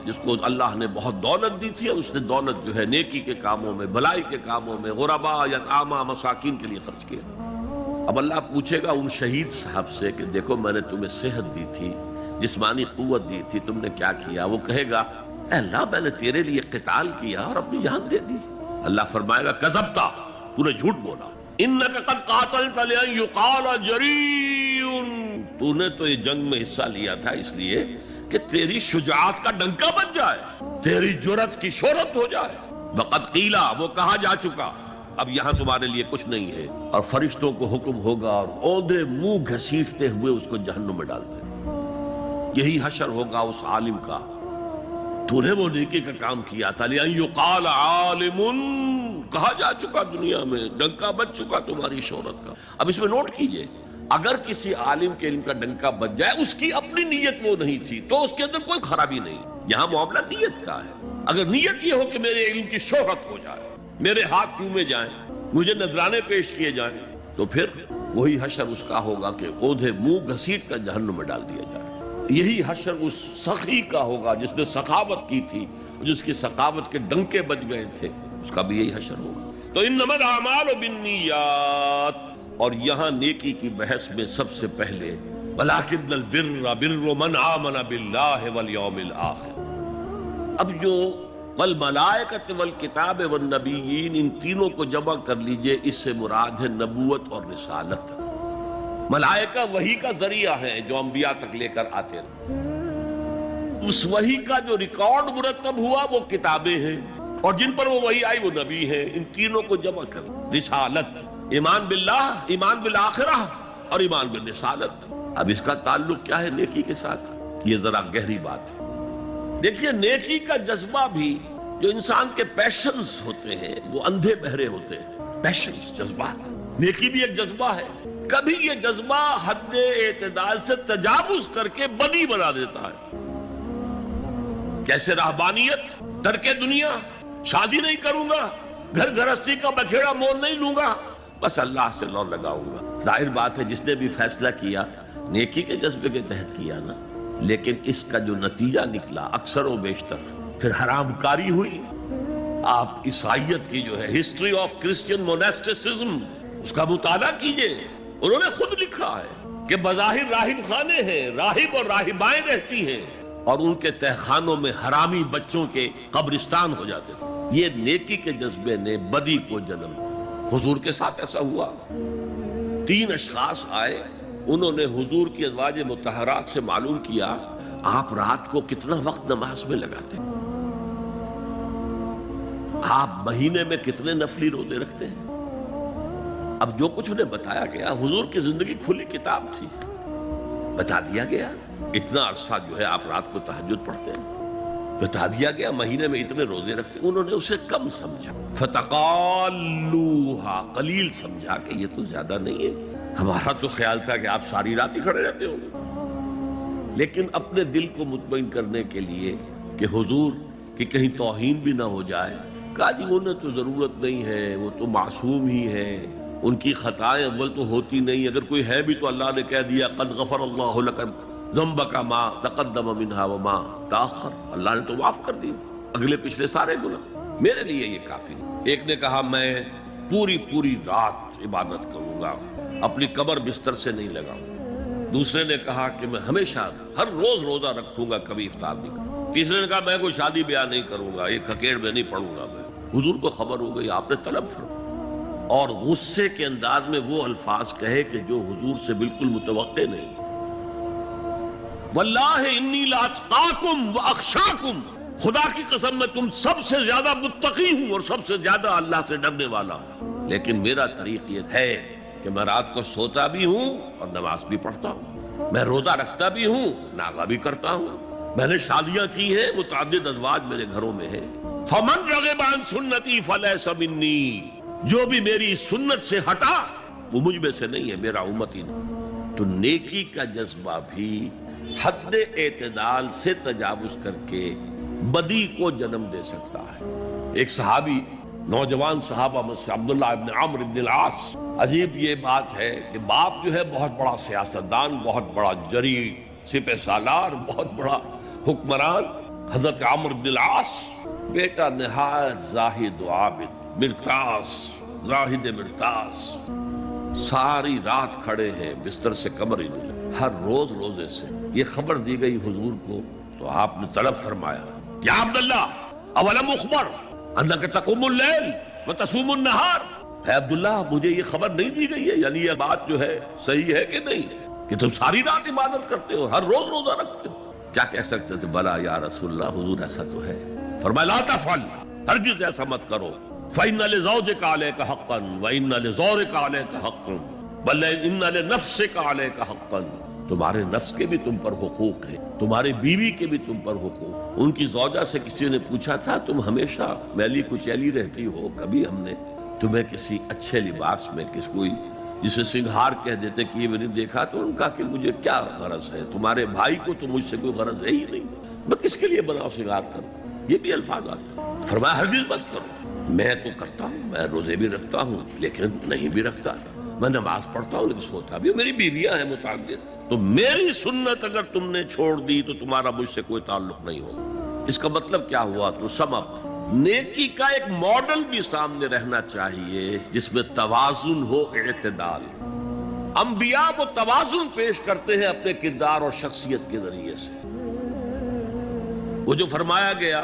جس کو اللہ نے بہت دولت دی تھی، اور اس نے دولت جو ہے نیکی کے کاموں میں، بھلائی کے کاموں میں، غربا، یتاما، مساکین کے لیے خرچ کیا. اب اللہ پوچھے گا ان شہید صاحب سے کہ دیکھو میں نے تمہیں صحت دی تھی، جسمانی قوت دی تھی، تم نے کیا کیا؟ وہ کہے گا اے اللہ میں نے تیرے لیے قتال کیا اور اپنی جان دے دی. اللہ فرمائے گا کذبتا، تو نے جھوٹ بولا. انک قد قاتلت لئن یقال جریء، تو نے تو یہ جنگ میں حصہ لیا تھا اس لیے کہ تیری شجاعت کا ڈنکا بن جائے، تیری جرأت کی شہرت ہو جائے. وقد قیلا، وہ کہا جا چکا، اب یہاں تمہارے لیے کچھ نہیں ہے. اور فرشتوں کو حکم ہوگا اور اوندے منہ گھسیٹتے ہوئے اس کو جہنم میں ڈال دیں. یہی حشر ہوگا اس عالم کا، تو نے وہ نیکی کا کام کیا تھا. لئن یقال عالم، کہا جا چکا دنیا میں، ڈنکا بج چکا تمہاری شہرت کا. اب اس میں نوٹ کیجئے، اگر کسی عالم کے علم کا ڈنکا بج جائے، اس کی اپنی نیت وہ نہیں تھی تو اس کے اندر کوئی خرابی نہیں. یہاں معاملہ نیت کا ہے. اگر نیت یہ ہو کہ میرے علم کی شہرت ہو جائے، میرے ہاتھ چومے جائیں، مجھے نذرانے پیش کیے جائیں، تو پھر وہی حشر اس کا ہوگا کہ اوندھے منہ گھسیٹ کر جہنم میں ڈال دیا جائے. یہی حشر اس سخی کا ہوگا جس نے سخاوت کی تھی، جس کی سخاوت کے ڈنکے بج گئے تھے، اس کا بھی یہی حشر ہوگا. تو انما الاعمال بالنیات، اور یہاں نیکی کی بحث میں سب سے پہلے ولکن البر بر من آمن باللہ والیوم الآخر. اب جو والملائکۃ والکتاب والنبیین، ان تینوں کو جمع کر لیجئے، اس سے مراد ہے نبوت اور رسالت. ملائکہ وحی کا ذریعہ ہے جو انبیاء تک لے کر آتے رہے. اس وحی کا جو ریکارڈ مرتب ہوا وہ کتابیں ہیں، اور جن پر وہ وحی آئی وہ نبی ہیں. ان تینوں کو جمع کر رسالت، ایمان باللہ، ایمان بالآخرہ اور ایمان بالرسالت. اب اس کا تعلق کیا ہے نیکی کے ساتھ؟ یہ ذرا گہری بات ہے. دیکھیے، نیکی کا جذبہ بھی جو انسان کے پیشنز ہوتے ہیں وہ اندھے بہرے ہوتے ہیں. پیشنز، جذبات. نیکی بھی ایک جذبہ ہے. کبھی یہ جذبہ حد اعتدال سے تجاوز کر کے بدی بنا دیتا ہے. جیسے رہبانیت، ترک دنیا، شادی نہیں کروں گا، گھر گھرستی کا بکھیڑا مول نہیں لوں گا، بس اللہ سے لو لگاؤں گا. ظاہر بات ہے جس نے بھی فیصلہ کیا نیکی کے جذبے کے تحت کیا نا، لیکن اس کا جو نتیجہ نکلا اکثر و بیشتر پھر حرام کاری ہوئی. آپ عیسائیت کی جو ہے ہسٹری آف کرسچین موناسٹسزم، اس کا مطالعہ کیجئے. انہوں نے خود لکھا ہے کہ بظاہر راہب خانے ہیں، راہب اور راہبائیں رہتی ہیں، اور ان کے تہخانوں میں حرامی بچوں کے قبرستان ہو جاتے تھے. یہ نیکی کے جذبے نے بدی کو جنم. حضور کے ساتھ ایسا ہوا. 3 اشخاص آئے، انہوں نے حضور کی ازواج مطہرات سے معلوم کیا آپ رات کو کتنا وقت نماز میں لگاتے ہیں، آپ مہینے میں کتنے نفلی روزے رکھتے ہیں. اب جو کچھ انہیں بتایا گیا، حضور کی زندگی کھلی کتاب تھی، بتا دیا گیا اتنا عرصہ جو ہے آپ رات کو تہجد پڑھتے ہیں، بتا دیا گیا مہینے میں اتنے روزے رکھتے ہیں. انہوں نے اسے کم سمجھا، فتقالوہا، قلیل سمجھا کہ یہ تو زیادہ نہیں ہے. ہمارا تو خیال تھا کہ آپ ساری رات ہی کھڑے رہتے ہوں گے. لیکن اپنے دل کو مطمئن کرنے کے لیے کہ حضور کی کہیں توہین بھی نہ ہو جائے، کہا جی انہیں تو ضرورت نہیں ہے، وہ تو معصوم ہی ہے، ان کی خطائیں اول تو ہوتی نہیں، اگر کوئی ہے بھی تو اللہ نے کہہ دیا قد غفر اللہ لک ذنبک ما تقدم منها وما تاخر، اللہ نے تو معاف کر دی اگلے پچھلے سارے گناہ، میرے لیے یہ کافی. ایک نے کہا میں پوری رات عبادت کروں گا، اپنی قبر بستر سے نہیں لگاؤں. دوسرے نے کہا کہ میں ہمیشہ ہر روز روزہ رکھوں گا، کبھی افطار نہیں کروں. تیسرے نے کہا میں کوئی شادی بیاہ نہیں کروں گا، ایک کھکیڑ میں نہیں پڑھوں گا. میں حضور کو خبر ہو گئی، آپ نے طلب فرمایا اور غصے کے انداز میں وہ الفاظ کہے کہ جو حضور سے بالکل متوقع نہیں. واللہ انی لاتقاکم واخشاکم، خدا کی قسم میں تم سب سے زیادہ متقی ہوں اور سب سے زیادہ اللہ سے ڈرنے والا ہوں. لیکن میرا طریق یہ ہے کہ میں رات کو سوتا بھی ہوں اور نماز بھی پڑھتا ہوں، میں روزہ رکھتا بھی ہوں، ناغہ بھی کرتا ہوں، میں نے شادیاں کی ہیں، متعدد ازواج میرے گھروں میں ہیں. فمن رغب عن سنتی فلیس منی، جو بھی میری سنت سے ہٹا وہ مجھ میں سے نہیں ہے، میرا امتی نہیں. تو نیکی کا جذبہ بھی حد اعتدال سے تجاوز کر کے بدی کو جنم دے سکتا ہے. ایک صحابی، نوجوان صحابہ میں سے عبداللہ ابن عمرو ابن العاص، عجیب یہ بات ہے کہ باپ جو ہے بہت بڑا سیاستدان، بہت بڑا جری سپہ سالار، بہت بڑا حکمران، حضرت عمرو بن العاص، بیٹا نہایت زاہد و عابد، مرتاس، زاہد مرتاس، ساری رات کھڑے ہیں، بستر سے کمر ہی نہیں، ہر روز روزے سے. یہ خبر دی گئی حضور کو تو آپ نے طلب فرمایا یا عبداللہ اولم اخبر انک تقوم اللیل وتصوم النہار، اے عبداللہ مجھے یہ خبر نہیں دی گئی ہے، یعنی یہ بات جو ہے صحیح ہے کہ نہیں کہ تم ساری رات عبادت کرتے ہو، ہر روز روزہ رکھتے ہو؟ کیا کہہ سکتے تھے؟ بلا یا رسول اللہ، حضور ایسا تو ہے۔ فرمایا لا تفعل، ہرگز ایسا مت کرو، فإن لزوجک علیک حقا وإن لزورک علیک حقا بل ان لنفسک علیک حقا، تمہارے نفس کے بھی تم پر حقوق ہیں، تمہارے بیوی کے بھی تم پر حقوق۔ ان کی زوجہ سے کسی نے پوچھا تھا تم ہمیشہ میلی کچیلی رہتی ہو، کبھی ہم نے تمہیں کسی اچھے لباس میں کس کوئی جسے سنگھار کہہ دیتے کہ یہ میں نے دیکھا؟ تو ان کا کہ مجھے کیا غرض ہے، تمہارے بھائی کو تو مجھ سے کوئی غرض ہے ہی نہیں، میں کس کے لیے بناؤ سنگھار کروں؟ یہ بھی الفاظ آتے ہیں۔ فرمایا ہرگز مت کرو، میں تو کرتا ہوں، میں روزے بھی رکھتا ہوں لیکن نہیں بھی رکھتا، میں نماز پڑھتا ہوں لیکن سوتا بھی ہوں، میری بیویاں ہیں متعدد، تو میری سنت اگر تم نے چھوڑ دی تو تمہارا مجھ سے کوئی تعلق نہیں ہوگا۔ اس کا مطلب کیا ہوا؟ تو سمپ نیکی کا ایک ماڈل بھی سامنے رہنا چاہیے جس میں توازن ہو، اعتدال۔ انبیاء وہ توازن پیش کرتے ہیں اپنے کردار اور شخصیت کے ذریعے سے۔ وہ جو فرمایا گیا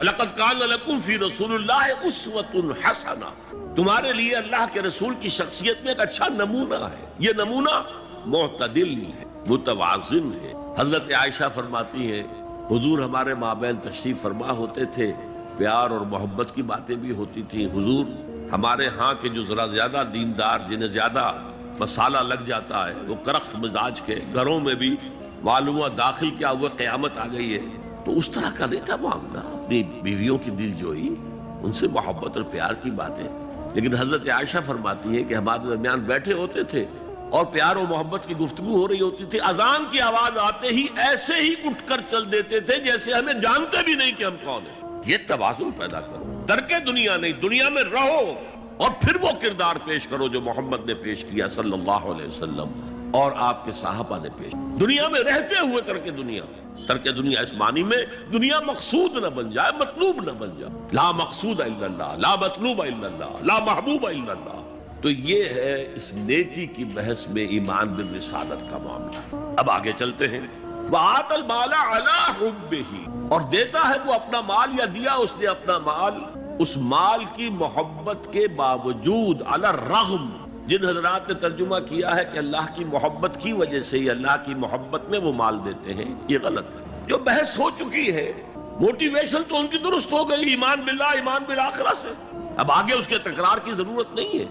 لقد کان لکم فی رسول اللہ اسوۃ حسنہ، تمہارے لیے اللہ کے رسول کی شخصیت میں ایک اچھا نمونہ ہے، یہ نمونہ معتدل ہے، متوازن ہے۔ حضرت عائشہ فرماتی ہیں حضور ہمارے مابین تشریف فرما ہوتے تھے، پیار اور محبت کی باتیں بھی ہوتی تھیں۔ حضور ہمارے ہاں کے جو ذرا زیادہ دیندار، جنہیں زیادہ مسالہ لگ جاتا ہے، وہ کرخت مزاج کے گھروں میں بھی معلوم ہوا داخل کیا ہوا قیامت آ گئی ہے، تو اس طرح کا نہیں تھا معاملہ، اپنی بیویوں کی دل جوئی، ان سے محبت اور پیار کی باتیں۔ لیکن حضرت عائشہ فرماتی ہے کہ ہمارے درمیان بیٹھے ہوتے تھے اور پیار و محبت کی گفتگو ہو رہی ہوتی تھی، اذان کی آواز آتے ہی ایسے ہی اٹھ کر چل دیتے تھے جیسے ہمیں جانتے بھی نہیں کہ ہم کون ہیں۔ یہ توازن پیدا کرو، ترک دنیا نہیں، دنیا میں رہو اور پھر وہ کردار پیش کرو جو محمد نے پیش کیا صلی اللہ علیہ وسلم اور آپ کے صحابہ نے پیش کیا۔ دنیا میں رہتے ہوئے ترک دنیا اس معنی میں دنیا مقصود نہ بن جائے، مطلوب نہ بن جائے۔ لا مقصود الا اللہ، لا مطلوب الا اللہ، لا محبوب الا اللہ۔ تو یہ ہے اس نیکی کی بحث میں ایمان بالرسالت کا معاملہ۔ اب آگے چلتے ہیں۔ وَآتَ الْمَالَ عَلَىٰ حُبِّهِ، اور دیتا ہے وہ اپنا مال، یا دیا اس نے اپنا مال اس مال کی محبت کے باوجود، علی الرغم۔ جن حضرات نے ترجمہ کیا ہے کہ اللہ کی محبت کی وجہ سے ہی اللہ کی محبت میں وہ مال دیتے ہیں، یہ غلط ہے۔ جو بحث ہو چکی ہے، موٹیویشن تو ان کی درست ہو گئی ایمان باللہ، ایمان بالآخرہ سے، اب آگے اس کے تکرار کی ضرورت نہیں ہے۔